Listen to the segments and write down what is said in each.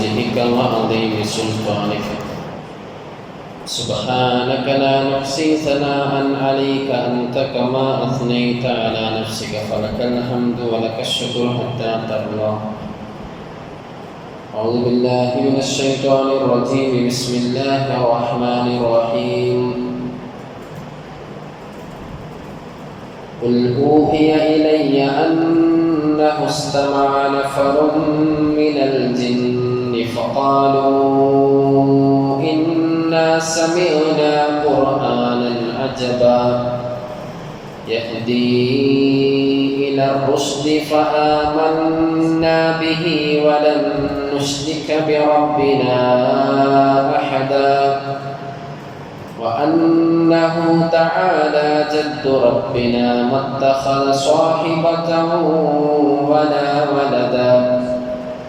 وجهك وعظيم سلطانك سبحانك لا نحصي ثناء عليك أنت كما أثنيت على نفسك فلك الحمد ولك الشكر حتى ترضى. أعوذ بالله من الشيطان الرجيم. بسم الله الرحمن الرحيم. قل أوحي إلي أنه استمع نفر من الجن فقالوا إنا سمعنا قرآنا عجبا يهدي إلى الرشد فآمنا به ولن نشرك بربنا أحدا وأنه تعالى جد ربنا ما اتخذ صاحبة ولا ولدا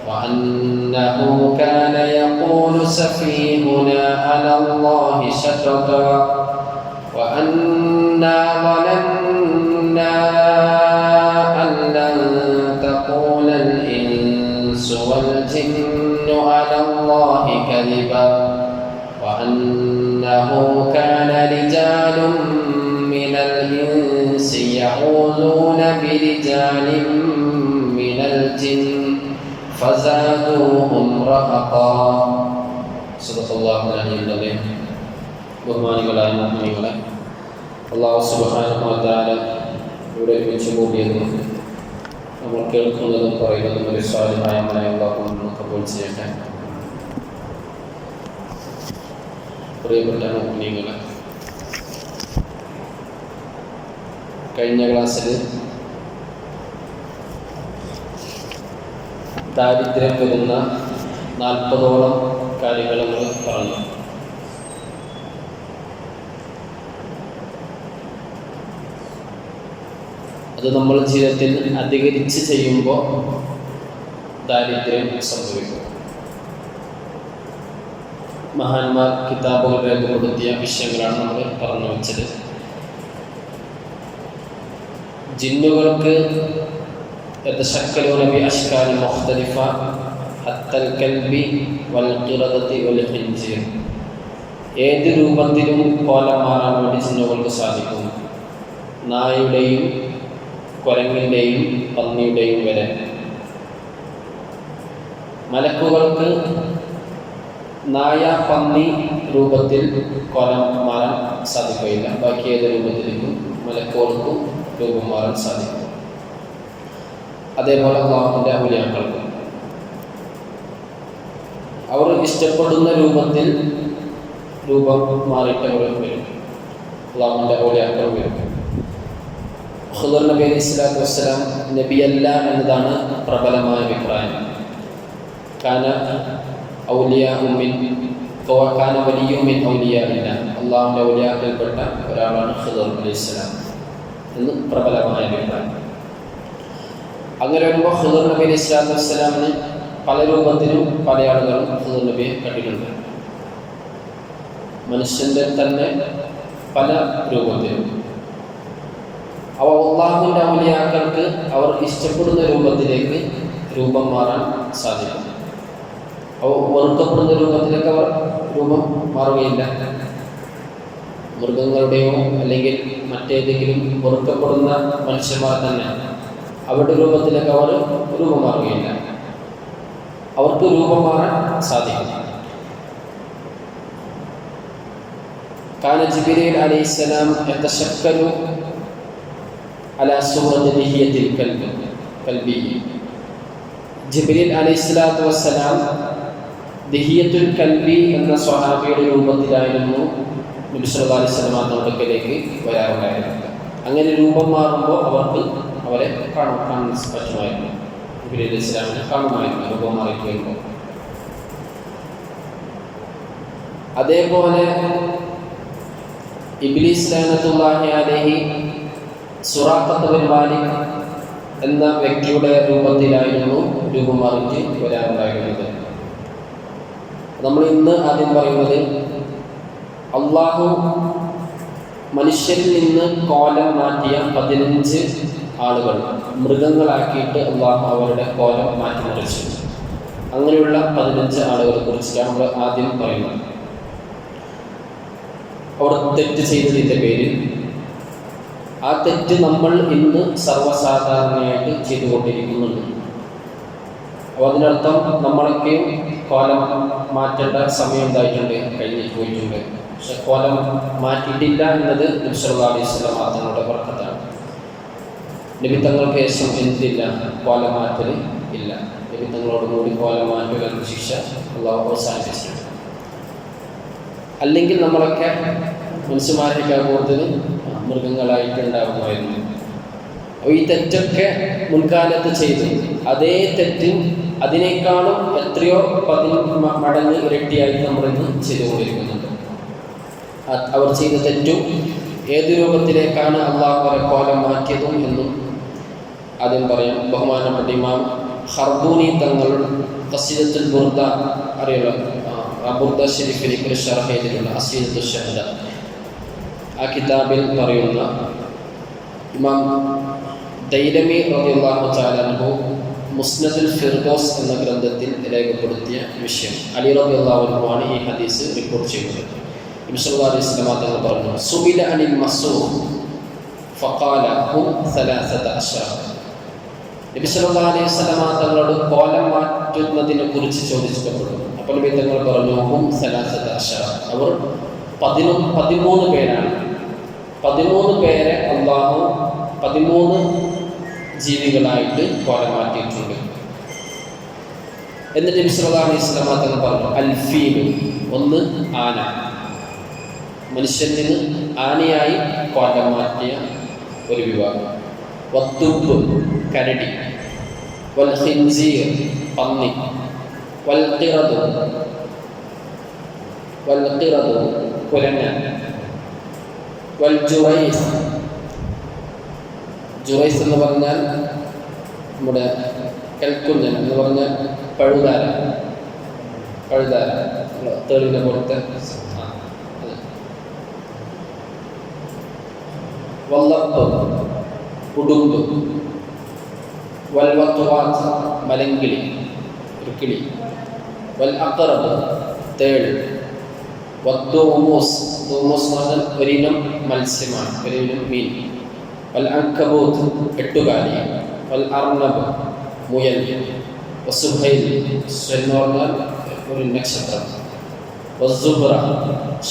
وأنه كان يقول سفيهنا على الله شططا وأنا ظننا أن لن تقول الإنس والجن على الله كذبا وأنه كان رجال من الإنس يعوذون برجال من الجن فزادوهم رهقا. صدق الله العلي العظيم. ബഹുമാനികളായ മുഅ്മിനീങ്ങളെ, അല്ലാഹു സുബ്ഹാനഹു വ തആല ഇവിടെ വെച്ച് കൂടിയതും നമ്മൾ കേൾക്കുന്നതും പറയുന്നതും ഒരു സാലിഹായ അമലായി അല്ലാഹു നമുക്ക് കബൂൽ ചെയ്യട്ടെ. പ്രിയപ്പെട്ട മുഅ്മിനീങ്ങളെ, കഴിഞ്ഞ ക്ലാസ്സിൽ ദാരിദ്ര്യം വരുന്ന 40ഓളം കാര്യങ്ങൾ നമ്മൾ പറഞ്ഞു. അത് നമ്മൾ ജീവിതത്തിൽ അധികരിച്ച് ചെയ്യുമ്പോൾ ദാരിദ്ര്യം സംഭവിക്കും. മഹാന്മാർ കിതാബുകൾ രേഖപ്പെടുത്തിയ വിഷയങ്ങളാണ് നമ്മൾ പറഞ്ഞു വെച്ചത്. ജിന്നുകൾക്ക് يتشكلون بأشكال مختلفة حتى الكلب والقردة والخنزير. ഏത് രൂപത്തിലും കോലം മാറാൻ വേണ്ടി ജിന്നുകൾക്ക് സാധിക്കും. നായയുടെയും കുരങ്ങിൻ്റെയും പന്നിയുടെയും വരെ. മലക്കുകൾക്ക് നായ പന്നി രൂപത്തിൽ കോലം മാറാൻ സാധിക്കുകയില്ല. ബാക്കി ഏത് രൂപത്തിലേക്കും മലക്കുകൾക്കും രൂപം മാറാൻ സാധിക്കും. അതേപോലെ അല്ലാഹുവിൻ്റെ ഔലിയാക്കൾക്ക് അവർ ഇഷ്ടപ്പെടുന്ന രൂപത്തിൽ രൂപം മാറിയിട്ടവർ വരും. അല്ലാഹുവിൻ്റെ ഔലിയാക്കൾ വരും. ഖുദർ നബി അലൈഹി സ്വലാത്തു വസ്സലാം നബിയല്ല എന്നതാണ് പ്രബലമായ അഭിപ്രായം. കാന വലിയ്യും മിൻ ഔലിയാഇല്ലാ, അല്ലാഹുവിൻ്റെ ഔലിയാക്കളിൽപ്പെട്ട ഒരാളാണ് ഖുദർ അലൈഹി സ്വലാം എന്ന് പ്രബലമായ അഭിപ്രായം. അങ്ങനെ വരുമ്പോൾ ഖുദർ നബി അലൈഹി സ്വലാത്തു വസ്സലാമിന് പല രൂപത്തിലും പല ആളുകളും ഖുദർ നബിയെ കണ്ടിട്ടുണ്ട്. മനുഷ്യൻ്റെ തന്നെ പല രൂപത്തിലും. അവ അല്ലാഹുവിൻ്റെ ഔലിയാക്കൾക്ക് അവർ ഇഷ്ടപ്പെടുന്ന രൂപത്തിലേക്ക് രൂപം മാറാൻ സാധിക്കും. അവ വെറുക്കപ്പെടുന്ന രൂപത്തിലേക്ക് അവർ രൂപം മാറുകയില്ല. മൃഗങ്ങളുടെയോ അല്ലെങ്കിൽ മറ്റേതെങ്കിലും വെറുക്കപ്പെടുന്ന മനുഷ്യന്മാർ തന്നെ അവരുടെ രൂപത്തിലേക്ക് അവർ രൂപം മാറുകയില്ല. അവർക്ക് രൂപം മാറാൻ സാധിക്കും. കാന ജിബ്രീൽ അലൈഹിസ്സലാം യതശക്കലു അലാ സൂറത്തി ദിഹിയത്തിൽ കൽബി. ജിബ്രീൽ അലൈഹിസ്സലാത്തു വസ്സലാം ദിഹിയത്തുൽ കൽബി എന്ന സ്വഹാബിയുടെ രൂപത്തിലായിരുന്നു നബി സല്ലല്ലാഹു അലൈഹി വസല്ലം അടുക്കലേക്ക് വരാറുണ്ടായിരുന്നത്. അങ്ങനെ രൂപം മാറുമ്പോൾ അവർക്ക് അവരെ കാണാൻ പറ്റുമായിരുന്നു. ജിബ്രീൽ അലൈഹിസ്സലാമിനെ കാണുമായിരുന്നു രൂപം മാറിക്കഴിയുമ്പോൾ. അതേപോലെ ഇബ്ലീസ് ലഅനത്തുല്ലാഹി അലൈഹി സുറാഖത്ത് ബിൻ മാലിക് എന്ന വ്യക്തിയുടെ രൂപത്തിലായിരുന്നു രൂപം മാറിയിട്ട് വരാറുണ്ടായിരുന്നത്. നമ്മൾ ഇന്ന് ആദ്യം പറയുന്നത് അള്ളാഹു മനുഷ്യരിൽ നിന്ന് കോലം മാറ്റിയ 15 ആളുകൾ മൃഗങ്ങളാക്കിയിട്ട് അള്ളാഹു അവരുടെ കോലം മാറ്റി മറിച്ചു. അങ്ങനെയുള്ള 15 ആളുകളെ കുറിച്ചിട്ടാണ് നമ്മൾ ആദ്യം പറയുന്നത്. അവർ തെറ്റ് ചെയ്തതിൻ്റെ പേരിൽ ആ തെറ്റ് നമ്മൾ ഇന്ന് സർവ്വസാധാരണയായിട്ട് ചെയ്തുകൊണ്ടിരിക്കുന്നുണ്ട്. അപ്പോൾ അതിനർത്ഥം നമ്മളൊക്കെ കോലം മാറ്റേണ്ട സമയം എന്തായിട്ടുണ്ട്, കഴിഞ്ഞിട്ട് പോയിട്ടുണ്ട്. പക്ഷെ കോലം മാറ്റിയിട്ടില്ല എന്നത് നബി സല്ലല്ലാഹു അലൈഹി വസല്ലം തങ്ങളുടെ ബർക്കത്താണ്. നബി തങ്ങൾക്ക് ശേഷം എന്തില്ല, കോലം മാറ്റൽ ഇല്ല. നബി തങ്ങളോട് കൂടി കോലം മാറ്റുക എന്ന ശിക്ഷ അള്ളാഹു അവസാനിപ്പിച്ചിട്ടുണ്ട്. അല്ലെങ്കിൽ നമ്മളൊക്കെ മനുഷ്യന്മാരേക്കാൾ കൂടുതൽ മൃഗങ്ങളായിട്ട് ഉണ്ടാകുമായിരുന്നു. അപ്പോൾ ഈ തെറ്റൊക്കെ മുൻകാലത്ത് ചെയ്തു, അതേ തെറ്റ് അതിനേക്കാളും എത്രയോ 10 മടങ്ങ് ഇരട്ടിയായി നമ്മളിന്ന് ചെയ്തുകൊണ്ടിരിക്കുന്നുണ്ട്. അവർ ചെയ്ത തെറ്റും ഏത് രൂപത്തിലേക്കാണ് അള്ളാഹു അവരെ കോലം മാറ്റിയതും എന്നും ആദ്യം പറയാം. ബഹുമാനപ്പെട്ട ഇമാം ഖർദൂനി തങ്ങൾ ഖസീദത്തുൽ ബുർദ അറിയുള്ളൂ, ബുർദ ഷരീഫിലേക്ക് ഷറഹ് ചെയ്തിട്ടുള്ള അസീദത്തുൽ ഷഹദ, ആ കിതാബിൽ പറയുന്ന ഇമാം ദൈലമി റളിയല്ലാഹു തആല അൻഹു മുസ്നദുൽ ഫിർദൗസ് എന്ന ഗ്രന്ഥത്തിൽ രേഖപ്പെടുത്തിയ വിഷയം, അലി റളിയല്ലാഹു അൻഹു ആണ് ഈ ഹദീസ് റിപ്പോർട്ട് ചെയ്യുന്നത്. നബി സല്ലല്ലാഹു അലൈഹി വസല്ലം തങ്ങൾ പറഞ്ഞു, സുബില അനിൽ മസ്ഊദ് ഫഖാല ഹും 13. നബി സല്ലല്ലാഹു അലൈഹി വസല്ലം തങ്ങളോട് കോലം മാറ്റുന്നതിനെ കുറിച്ച് ചോദിച്ചപ്പോൾ അപ്പോൾ നബി തങ്ങൾ പറഞ്ഞു, ഹും 13. അവർ 13 പേരാണ്. 13 പേരെ അള്ളാഹു 13 ജീവികളായിട്ട് കോലം മാറ്റിയിട്ടുണ്ട്. എന്നിട്ട് നബി സല്ലല്ലാഹു അലൈഹി വസല്ലം തങ്ങൾ പറഞ്ഞു, അൽഫീൽ, ഒന്ന് ആന, മനുഷ്യനിൽ നിന്ന് ആനയായി കോലം മാറ്റിയ ഒരു വിഭാഗം, വദ്ദുബ്, കരടി, വൽ ഖിൻസീർ, പന്നി, വൽ ഖിറദ്, കുരങ്ങ, വൽ ജുറൈസ്. ജുറൈസ് എന്ന് പറഞ്ഞാൽ നമ്മുടെ കൽക്കുഞ്ഞൻ എന്ന് പറഞ്ഞാൽ പഴുതാര, തേളിനെ പോലത്തെ. വല്ലപ്പ്, ഉടുമ്പ്, വൽവത്വാത്ത്, മലങ്കിളി, ഒരു കിളി, വൽ അഖറബ്, തേൾ, വദ്ദൂമൂസ്, ദൂമൂസ് എന്ന് പറഞ്ഞാൽ ഒരിനം മത്സ്യമാണ്, ഒരിനം മീൻ, വൽ അൻകബൂത്ത്, എട്ടുകാലി, വൽ അർണബ്, മുയൽ, വസുഹൈൽ, എന്ന് പറഞ്ഞാൽ ഒരു നക്ഷത്രം, വസുബ്ര,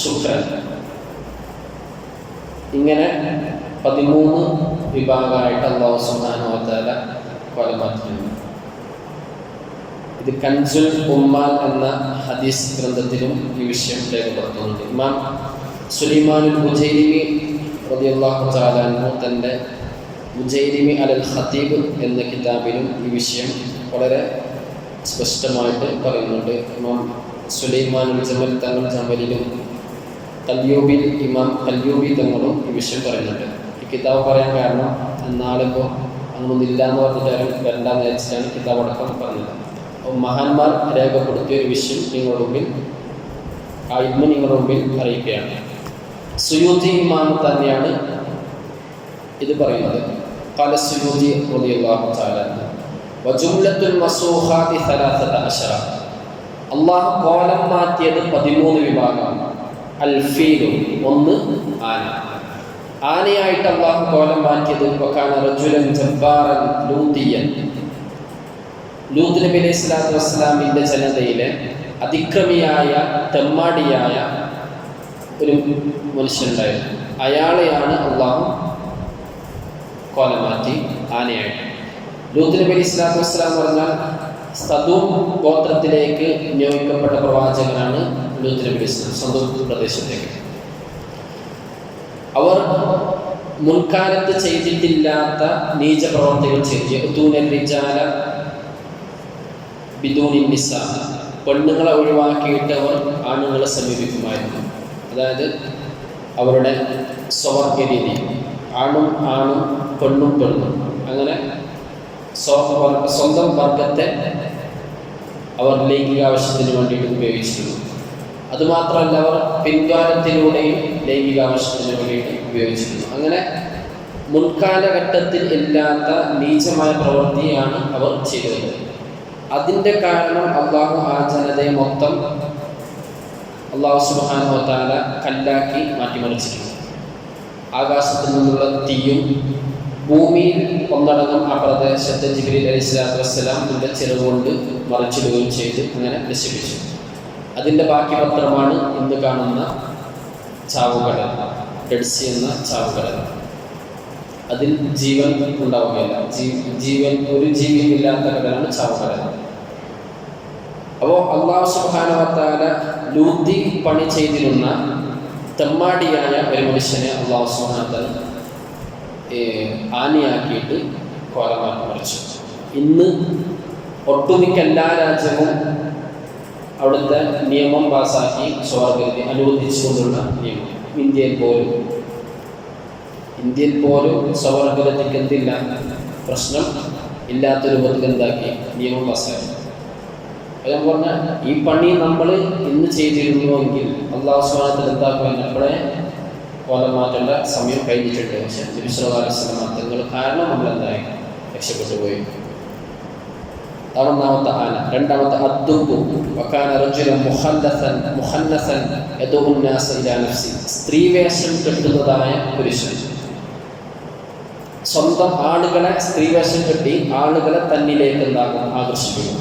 ശുക്രൻ. ഇങ്ങനെ 13 വിഭാഗമായിട്ട് അല്ലാഹു സുബ്ഹാനഹു വ തആല കോലം മാറ്റിയിട്ടുണ്ട്. ഇത് കൻസുൽ ഉമ്മാൽ എന്ന ഹദീസ് ഗ്രന്ഥത്തിലും ഈ വിഷയം രേഖപ്പെടുത്തുന്നുണ്ട്. ഇമാം സുലൈമാനുൽ ബുജൈരിമി റളിയല്ലാഹു തആല അൻഹു തൻ്റെ ബുജൈരിമി അലൽ ഖതീബ് എന്ന കിതാബിലും ഈ വിഷയം വളരെ സ്പഷ്ടമായിട്ട് പറയുന്നുണ്ട്. ഇമാം സുലൈമാനുൽ ജമൽ തങ്ങൾ ജമലിലും കല്യൂബിൽ ഇമാം കല്യൂബി തങ്ങളും ഈ വിഷയം പറയുന്നുണ്ട്. ഈ കിതാബ് പറയാൻ കാരണം നാളിപ്പോൾ അങ്ങനൊന്നില്ല എന്ന് പറഞ്ഞിട്ടാരും വരണ്ടെന്ന് വെച്ചിട്ടാണ് കിതാബ് അടക്കം പറഞ്ഞത്. അപ്പോൾ മഹാന്മാർ രേഖപ്പെടുത്തിയ ഒരു വിഷയം നിങ്ങളുടെ മുമ്പിൽ നിങ്ങളുടെ മുമ്പിൽ അറിയിക്കുകയാണ്. സുയൂത്തി ഇമാം തന്നെയാണ് ഇത് പറയുന്നത്. ഖാല സുയൂത്തി റളിയല്ലാഹു തആല വജുംലത്തുൽ മസൂഖാതി 13. അല്ലാഹു കോലം മാറ്റിയത് 13 വിഭാഗമാണ്. അൽഫീലു, ഒന്ന് ആന, ആനയായിട്ട് അല്ലാഹു കോലം മാറ്റിയത് വകാന റജുലൻ ജബ്ബാറൻ ലൂതിയൻ, ലൂത്ത് നബി അലൈഹി സ്വലാത്തു വസ്സലാമിൻ്റെ ജനതയിലെ അതിക്രമിയായ തെമ്മാടിയായ ഒരു മനുഷ്യനുണ്ടായിരുന്നു. അയാളെയാണ് അല്ലാഹു കോലം മാറ്റി ആനയായിട്ട്. ലൂത്ത് നബി അലൈഹി സ്വലാത്തു വസ്സലാം പറഞ്ഞാൽ സദൂം ഗോത്രത്തിലേക്ക് നിയോഗിക്കപ്പെട്ട പ്രവാചകനാണ് ലൂത്ത് നബി അലൈഹി സ്വലാം, സദൂം പ്രദേശത്തേക്ക്. അവർ മുൻകാലത്ത് ചെയ്തിട്ടില്ലാത്ത നീച പ്രവർത്തികൾ ചെയ്തു. ബിദൂനി നിസാ, പെണ്ണുങ്ങളെ ഒഴിവാക്കിയിട്ട് അവർ ആണുങ്ങളെ സമീപിക്കുമായിരുന്നു. അതായത് അവരുടെ സ്വവർഗ രീതി, ആണും പെണ്ണും അങ്ങനെ സ്വന്തം വർഗത്തെ അവർ ലൈംഗിക ആവശ്യത്തിന് വേണ്ടിയിട്ട് ഉപയോഗിച്ചിരുന്നു. അതുമാത്രമല്ല, അവർ പിൻകാലത്തിലൂടെയും ലൈംഗിക ആവശ്യത്തിന് വേണ്ടിയിട്ട് ഉപയോഗിച്ചിരുന്നു. അങ്ങനെ മുൻകാലഘട്ടത്തിൽ ഇല്ലാത്ത നീചമായ പ്രവൃത്തിയാണ് അവർ ചെയ്തത്. അതിൻ്റെ കാരണം അള്ളാഹു ആ ജനതയെ മൊത്തം അള്ളാഹു സുബ്ഹാനഹു വ തആല കല്ലാക്കി മാറ്റിമറിച്ചിട്ടുണ്ട്. ആകാശത്തിൽ നിന്നുള്ള തീയും ഭൂമിയിൽ ഒന്നടങ്കം ആ പ്രദേശത്തെ ജിബ്രീൽ അലൈഹിസ്സലാത്തു വസ്സലാം തൻ്റെ ചിറകുകൊണ്ട് മറിച്ചിടുകയും ചെയ്ത് അങ്ങനെ നശിപ്പിച്ചു. അതിൻ്റെ ബാക്കി പത്രമാണ് ഇന്ന് കാണുന്ന ചാവുകടൽ, ഡെഡ് സീ എന്ന ചാവുകടൽ. അതിൽ ജീവൻ ഉണ്ടാവുകയില്ല, ഒരു ജീവിയും ഇല്ലാത്ത കടലാണ് ചാവുകടൽ. അപ്പോൾ അള്ളാഹു സുബ്ഹാനഹു വ തആല ലൂത്തി പണി ചെയ്തിരുന്ന തെമ്മാടിയായ ഒരു മനുഷ്യനെ അള്ളാഹു സുബ്ഹാനഹു വ തആല ആനയാക്കിയിട്ട് കോലമാക്കി മറിച്ചു. ഇന്ന് ഒട്ടുമിക്ക എല്ലാ രാജ്യവും അവിടുത്തെ നിയമം പാസാക്കി സ്വർഗ്ഗത്തിൽ അനുവദിച്ചുകൊണ്ടുള്ള നിയമം. ഇന്ത്യയിൽ പോലും സ്വർഗ്ഗത്തിലേക്ക് എന്തില്ല, പ്രശ്നം ഇല്ലാത്ത രൂപത്തിൽ എന്താക്കി നിയമം പാസാക്കി. അത് ഞാൻ പറഞ്ഞ ഈ പണി നമ്മൾ ഇന്ന് ചെയ്തിരുന്നുവെങ്കിൽ അള്ളാഹു സുബ്ഹാനഹു വ തആല എന്താക്കുമെന്ന് അപ്പോഴേ കോലം മാറ്റേണ്ട സമയം കഴിഞ്ഞിട്ടുണ്ട്. പക്ഷെ നബി സല്ലല്ലാഹു അലൈഹി വസല്ലം തങ്ങൾ കാരണം നമ്മളെന്തായി രക്ഷപ്പെട്ടു പോയി. ഒന്നാമത്തെ ആന. രണ്ടാമത്തെ അദ്ദുബു വകാന റജുലൻ മുഖന്നസൻ യദഉ الناس ഇലാ നഫ്സി. സ്ത്രീവേഷം കെട്ടുന്നതായ പുരുഷൻ സ്വന്തം ആളുകളെ സ്ത്രീവേഷം കെട്ടി ആളുകളെ തന്നിലേക്ക് എന്താകും ആകർഷിക്കുന്നു.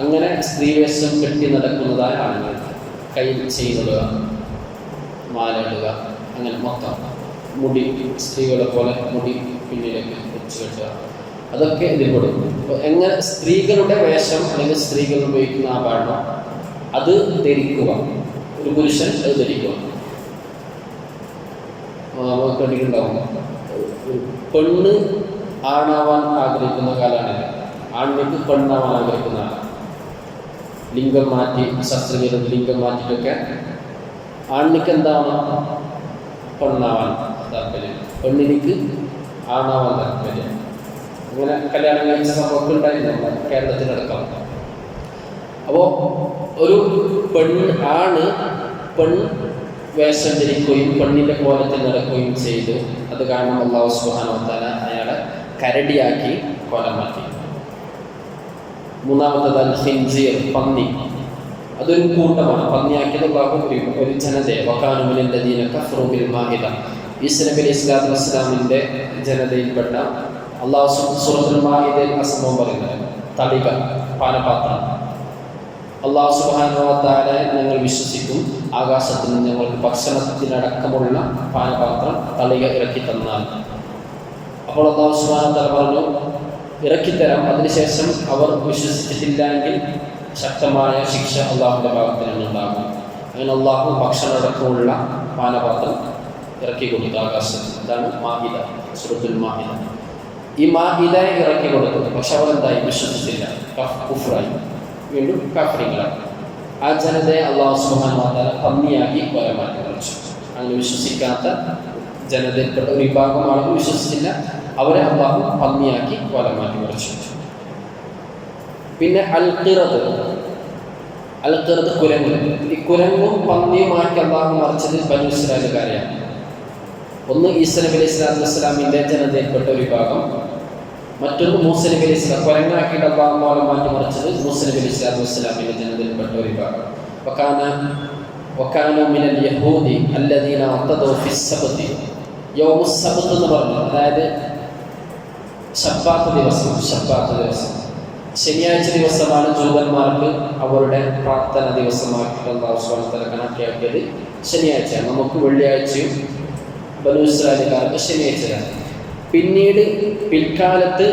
അങ്ങനെ സ്ത്രീവേഷം കെട്ടി നടക്കുന്നതായ ആളുകൾ കയ്യിൽ ചെയ്യുന്നിടുക, മാലയിടുക, അങ്ങനെ മൊത്തം മുടി സ്ത്രീകളെ പോലെ മുടി പിന്നിലേക്ക് വെച്ച് കെട്ടുക, അതൊക്കെ ഇതിൽ കൊടുക്കും. എങ്ങനെ സ്ത്രീകളുടെ വേഷം അല്ലെങ്കിൽ സ്ത്രീകൾ ഉപയോഗിക്കുന്ന ആഭരണം അത് ധരിക്കുക, ഒരു പുരുഷൻ അത് ധരിക്കുക. കണ്ടിട്ടുണ്ടാവും, പെണ്ണ് ആണാവാൻ ആഗ്രഹിക്കുന്ന കാലമാണില്ല, ആണിലേക്ക് പെണ്ണാവാൻ ആഗ്രഹിക്കുന്ന ആളാണ്. ലിംഗം മാറ്റി ശസ്ത്രക്രിയ ലിംഗം മാറ്റിയിട്ടൊക്കെ ആണിക്ക് എന്താണ് പെണ്ണാവാൻ താല്പര്യം, പെണ്ണിനിക്ക് ആണാവാൻ താല്പര്യം. അങ്ങനെ കല്യാണം കഴിച്ച സംഭവമൊക്കെ ഉണ്ടായിരുന്നു കേരളത്തിലടക്കം. അപ്പോൾ ഒരു പെൺ വേഷം ധരിക്കുകയും പെണ്ണിൻ്റെ കോലത്തിൽ നടക്കുകയും ചെയ്തു. അത് കാരണം അല്ലാഹു സുബ്ഹാനഹു വ തആല അയാളെ കരടിയാക്കി കോലം മാറ്റി. മൂന്നാമത്തത് അൽ ഖിൻസീർ, പന്നി. അതൊരു കൂട്ടമാണ്, പന്നിയാക്കിയത് അല്ലാഹു ഒരു ജനതയെ. വകാനു മിനൽ ലദീന കഫറു ബിൽ മാഇദ, ഈസാ നബി അലൈഹിസ്സലാത്തു വസ്സലാമിൻ്റെ ജനതയിൽപ്പെട്ട അല്ലാഹു സൂറത്തുൽ മാഇദയിൽ ആ സംഭവം പറയുന്നത്. തളിക, പാനപാത്രം. അല്ലാഹു സുബ്ഹാനഹു വ തആല ഞങ്ങൾ വിശ്വസിക്കും, ആകാശത്തിൽ നിന്ന് ഞങ്ങൾക്ക് ഭക്ഷണത്തിനടക്കമുള്ള പാനപാത്രം തളിക ഇറക്കി തന്നാൽ. അപ്പോൾ അല്ലാഹു സുബ്ഹാനഹു വ തആല പറഞ്ഞു ഇറക്കിത്തരാം, അതിനുശേഷം അവർ വിശ്വസിച്ചിട്ടില്ലെങ്കിൽ ശക്തമായ ശിക്ഷ അള്ളാഹുവിൻ്റെ ഭാഗത്തിൽ നിന്നുണ്ടാകും. അങ്ങനെ അള്ളാഹു ഭക്ഷണമടക്കമുള്ള പാനപാത്രം ഇറക്കി കൊടുത്തു ആകാശത്തിൽ. അതാണ് മാഇദ, സൂറത്തുൽ മാഇദ. ഈ മാഇദ ഇറക്കി കൊടുത്തു, പക്ഷെ അവർ എന്തായി വിശ്വസിച്ചില്ല, കുഫ്റായി, വീണ്ടും കാഫിറുകളായി. ആ ജനതയെ അല്ലാഹു സുബ്ഹാനഹു വ തആല പന്നിയാക്കി കൊലമാറ്റി മറിച്ചു. അങ്ങനെ വിശ്വസിക്കാത്ത ജനതയിൽപ്പെട്ട ഒരു വിഭാഗം ആളുകൾ വിശ്വസിച്ചില്ല, അവരെ അല്ലാഹു പന്നിയാക്കി കൊലമാറ്റി മറിച്ചു. പിന്നെ അൽഖിറദ്, കുരങ്ങ്. ഈ കുരങ്ങും പന്നിയുമാക്കി അല്ലാഹു മറിച്ചത് ബനൂ ഇസ്രായേലുകാരെയാണ്. ഒന്ന് ഈസാ നബി അലൈഹിസ്സലാത്തു വസ്സലാമിൻ്റെ ജനതയിൽപ്പെട്ട ഒരു വിഭാഗം, മറ്റൊന്ന് മൂസാ നബി അലൈഹിസ്സലാം. കുരങ്ങാക്കിയിട്ട് അല്ലാഹു മാറ്റി മറിച്ചത് മൂസാ നബി അലൈഹിസ്സലാത്തു വസ്സലാമിൻ്റെ ജനതയിൽപ്പെട്ട ഒരു വിഭാഗം. വകാനു മിനൽ യഹൂദി അല്ലദീന അത്തദൂ ഫിസ്സബ്തി. യൗമുസ് സബ്ത് എന്ന് പറഞ്ഞു, അതായത് ശബ്ബാത്ത് ദിവസം. ശനിയാഴ്ച ദിവസമാണ് ജൂതന്മാർക്ക് അവരുടെ പ്രാർത്ഥന ദിവസമാക്കിയിട്ട് അല്ലാഹു സുബ്ഹാനഹു വ തആല കണക്കാക്കിയത് ശനിയാഴ്ചയാണ്. നമുക്ക് വെള്ളിയാഴ്ചയും ബനൂ ഇസ്രായേലുകാർക്ക് ശനിയാഴ്ചയാണ്. പിൽക്കാലത്ത്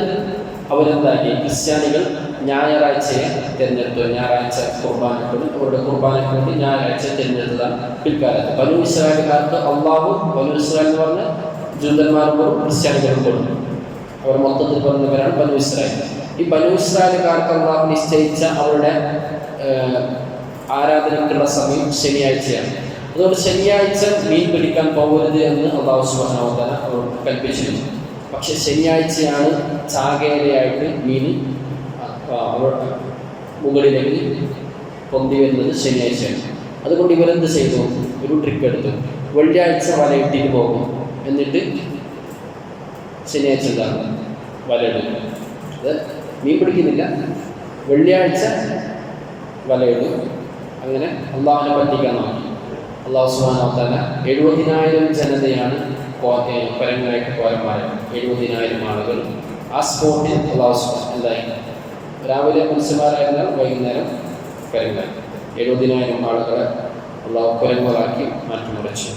അവരെന്താക്കി, ക്രിസ്ത്യാനികൾ ഞായറാഴ്ചയെ തിരഞ്ഞെടുത്തു. ഞായറാഴ്ച കുർബാനക്ക് അവരുടെ കുർബാനയ്ക്ക് വേണ്ടി ഞായറാഴ്ച തിരഞ്ഞെടുത്തതാണ് പിൽക്കാലത്ത്. ബനൂ ഇസ്രായേലുകാർക്ക് അള്ളാഹു, ബനൂ ഇസ്രായേൽ എന്ന് പറഞ്ഞാൽ ജൂതന്മാരും ക്രിസ്ത്യാനികളും കൊടുക്കും, അവർ മൊത്തത്തിൽ പറഞ്ഞവരാണ് ബനൂ ഇസ്രായേൽ. ഈ ബനൂ ഇസ്രായേലുകാർക്ക് അള്ളാഹു നിശ്ചയിച്ച അവരുടെ ആരാധനയ്ക്കുള്ള സമയം ശനിയാഴ്ചയാണ്. അതുകൊണ്ട് ശനിയാഴ്ച മീൻ പിടിക്കാൻ പോകരുത് എന്ന് അല്ലാഹു സുബ്ഹാനഹു വ തആല അവർക്ക് കൽപ്പിച്ചിരുന്നു. പക്ഷെ ശനിയാഴ്ചയാണ് ചാകേരയായിട്ട് മീൻ അവരുടെ മുകളിലേക്ക് പൊന്തി വരുന്നത് ശനിയാഴ്ചയാണ്. അതുകൊണ്ട് ഇവരെന്ത് ചെയ്തു, ഒരു ട്രിക്ക് എടുത്തു. വെള്ളിയാഴ്ച വലയിട്ടിട്ട് പോകും, എന്നിട്ട് ശനിയാഴ്ച എന്താണ് വലയിടും. അത് മീൻ പിടിക്കുന്നില്ല, വെള്ളിയാഴ്ച വലയിടും. അങ്ങനെ അള്ളാഹുവിനെ പറ്റിക്കാൻ നോക്കി. അള്ളാഹു സുബ്ഹാനഹു വ തആല 70,000 ജനതയാണ് പരങ്ങളായിട്ട് കോലന്മാർ, 70,000 ആളുകൾ. ആ സ്പോട്ടിൽ അള്ളാഹു എന്തായി, രാവിലെ മനുഷ്യന്മാരായിരുന്നാൽ വൈകുന്നേരം പരങ്ങൾ, 70,000 ആളുകളെ അള്ളാഹു കുരങ്ങുകളാക്കി മാറ്റിമറിച്ചു.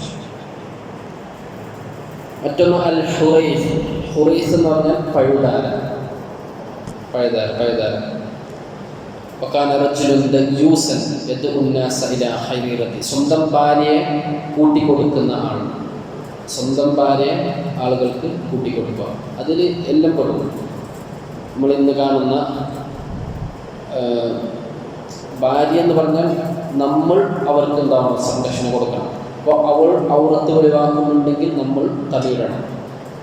മറ്റൊന്ന് അൽ ഹുറൈസ്. ഹുറൈസ് എന്ന് പറഞ്ഞാൽ പഴുതാര. സ്വന്തം ഭാര്യയെ കൂട്ടിക്കൊടുക്കുന്ന ആൾ, സ്വന്തം ഭാര്യയെ ആളുകൾക്ക് കൂട്ടിക്കൊടുക്കുക, അതിൽ എല്ലാം കൊടുക്കും. നമ്മളിന്ന് കാണുന്ന ഭാര്യ എന്ന് പറഞ്ഞാൽ നമ്മൾ അവർക്ക് എന്താവണം, സംരക്ഷണം കൊടുക്കണം. അപ്പോൾ അവൾ ഔറത്ത് ഒഴിവാക്കുന്നുണ്ടെങ്കിൽ നമ്മൾ തടയിടണം.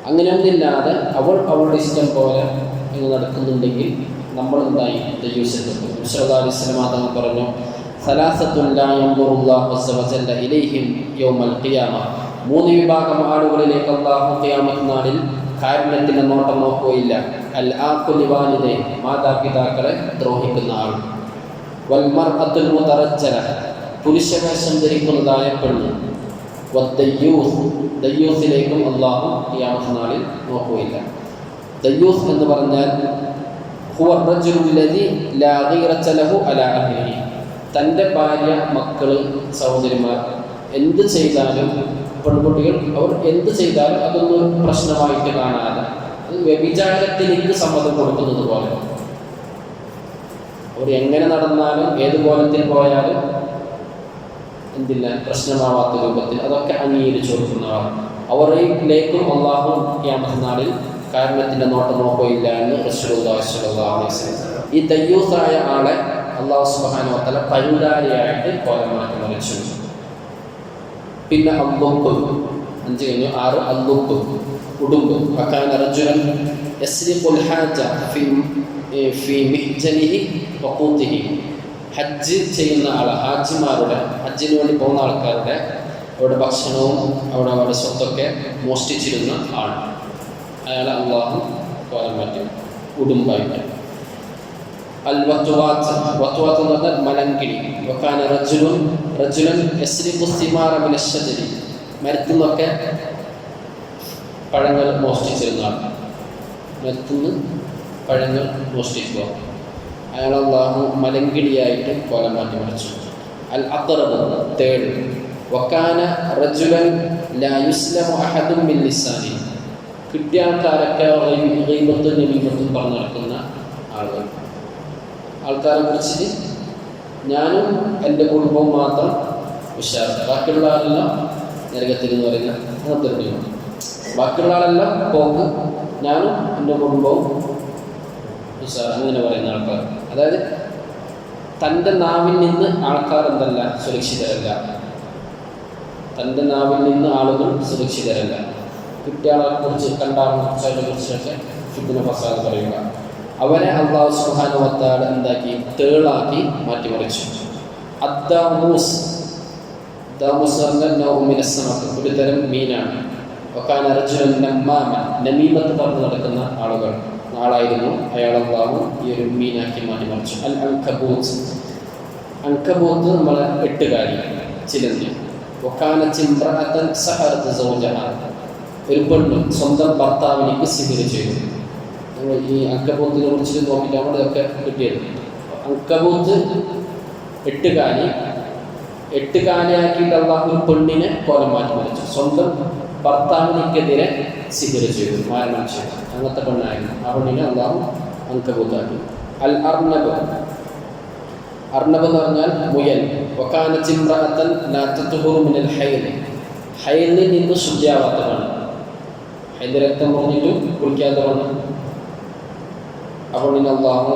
അങ്ങനെയൊന്നില്ലാതെ അവൾ അവളുടെ ഇഷ്ടം പോലെ ഇങ്ങനെ നടക്കുന്നുണ്ടെങ്കിൽ നമ്മൾ എന്തായി ദയ്യൂസെടുക്കും. സല്ലല്ലാഹു അലൈഹി വസല്ലം തങ്ങൾ പറഞ്ഞു, സലാസത്തുൻ ലാ യൻദുറുല്ലാഹു അസ്സ വജല്ല ഇലൈഹിം യൗമൽ ഖിയാമ. 3 വിഭാഗം ആളുകളിലേക്ക് അല്ലാഹു ഖിയാമത്ത് നാളിൽ കാരുണ്യത്തിന്റെ നോട്ടം നോക്കുകയില്ല. അൽ ആഖുലി വാലിദൈ, മാതാപിതാക്കളെ ദ്രോഹിക്കുന്ന ആൾ. വൽ മർഅത്തുൽ മുതറജ്ജല, പുരുഷവേഷം ധരിക്കുന്നതായ പെണ്ണ്. വദ്ദയ്യൂസ്, ദയ്യൂസിലേക്കും അല്ലാഹു ഖിയാമത്ത് നാളിൽ നോക്കുകയില്ല. ദയ്യൂസ് എന്ന് പറഞ്ഞാൽ ഹുവ റജുലു ലദി ലാ ഗീറത ലഹു അലാ അഹ്ലിഹി, തൻ്റെ ഭാര്യ, മക്കൾ, സഹോദരിമാർ എന്ത് ചെയ്താലും, പെൺകുട്ടികൾ അവർ എന്ത് ചെയ്താലും അതൊന്നും പ്രശ്നമായിട്ട് കാണാതെ, അത് വ്യഭിചാരത്തിലേക്ക് സമ്മതം കൊടുക്കുന്നത് പോലെ, അവർ എങ്ങനെ നടന്നാലും ഏത് കോലത്തിൽ പോയാലും എന്തില്ല പ്രശ്നമാവാത്ത രൂപത്തിൽ അതൊക്കെ അംഗീകരിച്ചു കൊടുക്കുന്നവർ. അവരിലേക്കും അല്ലാഹു ഖിയാമത്ത് നാളിൽ കാരുണ്യത്തിൻ്റെ നോട്ടം നോക്കുകയില്ല എന്ന് റസൂലുള്ളാഹി സ്വല്ലല്ലാഹു അലൈഹി വസല്ലം. ഈ ദയ്യൂസായ ആളെ അല്ലാഹു സുബ്ഹാനഹു വ തആല പഴുതാരിയായിട്ട് കോലമാറ്റി മറിച്ചു. പിന്നെ അല്ലുഖ്, 5 കഴിഞ്ഞു, 6 അല്ലുഖ്, ഉടുമ്പ്. വകാന റജുലൻ യസ്രിഖുൽ ഹാജ ഫീ മിഹ്ജനിഹി വഖൂതിഹി. ഹജ്ജ് ചെയ്യുന്ന ആൾ, ഹാജിമാരുടെ, ഹജ്ജിന് വേണ്ടി പോകുന്ന ആൾക്കാരുടെ അവരുടെ ഭക്ഷണവും അവരുടെ സ്വത്തൊക്കെ മോഷ്ടിച്ചിരുന്ന ആൾ. അയാളെ അള്ളാഹു കോലം മാറ്റി ഉടുമ്പായിട്ട്. അൽ വത്വാത്ത്, വത്വാത്ത് എന്ന് പറഞ്ഞാൽ മലങ്കിളി. വകാന റജുലൻ യസ്രിഖു സിമാറ മിനശ്ശജരി, മരത്തിൽ നിന്നൊക്കെ പഴങ്ങൾ മോഷ്ടിച്ചിരുന്ന ആൾ, മരത്തിൽ നിന്ന് പഴങ്ങൾ മോഷ്ടിക്കുക. അയാൾ അള്ളാഹു മലങ്കിളിയായിട്ട് കോലം മാറ്റി മറിച്ചു. അൽ അഖറബ്, തേട്. വകാന റജുലൻ ലാ യുസ്ലമു അഹദുൻ മിൻ ലിസാനി, കിട്ടിയ ആൾക്കാരൊക്കെ ഗീബത്തും നമീമത്തും പറഞ്ഞു നടക്കുന്ന ആളുകൾ. ആൾക്കാരെ കുറിച്ചിട്ട് ഞാനും എൻ്റെ കുടുംബവും മാത്രം ഉഷാർ, ബാക്കിയുള്ള ആളെല്ലാം നരകത്തിൽ എന്ന് പറയുന്ന അങ്ങനത്തെ ഒരു നിയമം. ബാക്കിയുള്ള ആളെല്ലാം പോക്ക്, ഞാനും എൻ്റെ കുടുംബവും ഉഷാർ, അങ്ങനെ പറയുന്ന ആൾക്കാർ. അതായത് തൻ്റെ നാവിൽ നിന്ന് ആൾക്കാർ എന്തല്ല സുരക്ഷിതരല്ല, തൻ്റെ നാവിൽ നിന്ന് ആളുകൾ സുരക്ഷിതരല്ല. കുട്ടികളെ കുറിച്ച്, കണ്ടാളിനെ കുറിച്ചൊക്കെ ഫിത്ന ഫസാദ് പറയുക. അവരെ അല്ലാഹു സുബ്ഹാനഹു വ തആല എന്താക്കി, തേളാക്കി മാറ്റിമറിച്ചു. അദ്ദാമൂസ്, ദാമൂസ് പറഞ്ഞാൽ നൗമിനസ്സമക്ക്, ഒരു തരം മീനാണ്. വകാന റജുലൻ നമ്മാമൻ, നമീമത്ത് പറഞ്ഞു നടക്കുന്ന ആളായിരുന്നു അയാൾ. അല്ലാഹു ഈ ഒരു മീനാക്കി മാറ്റിമറിച്ചു. അൽ അൻകബൂത്ത്, അൻകബൂത്ത് നമ്മളെ 8 കാലി, ചിലന്തി. വകാനത് ഇംറഅതൻ സഹറത് സൗജഹ, ഒരു പെണ്ണ് സ്വന്തം ഭർത്താവിനേക്ക് സിഹിർ ചെയ്തു. നമ്മൾ ഈ അങ്കബൂത്തിനെ കുറിച്ച് നോക്കിയിട്ടാണ് ഇതൊക്കെ കിട്ടിയത്. അങ്കബൂത്ത് 8 കാലി, 8 കാലിയാക്കിയിട്ട് അള്ളാഹു ഒരു പെണ്ണിനെ കോലം മാറ്റി മറിച്ചു. സ്വന്തം ഭർത്താവിനെക്കെതിരെ സിഹിർ ചെയ്തു, മാരണം ചെയ്തു. അങ്ങനത്തെ പെണ്ണായിരുന്നു. ആ പെണ്ണിനെ അള്ളാഹു അങ്കബൂത്താക്കി. അൽ അർണബ്, അർണബ് എന്ന് പറഞ്ഞാൽ മുയൽ. വകാനത് ഇംറഅതൻ ലാ തത്ഹുറു മിനൽ ഹൈദ്, ഹൈദിൽ നിന്ന് ശുദ്ധിയാവാത്ത പെണ്ണ്, ഹൈദ് രക്തം പറഞ്ഞിട്ട് കുളിക്കാത്ത പെണ്ണ്. അപ്പോൾ അള്ളാഹു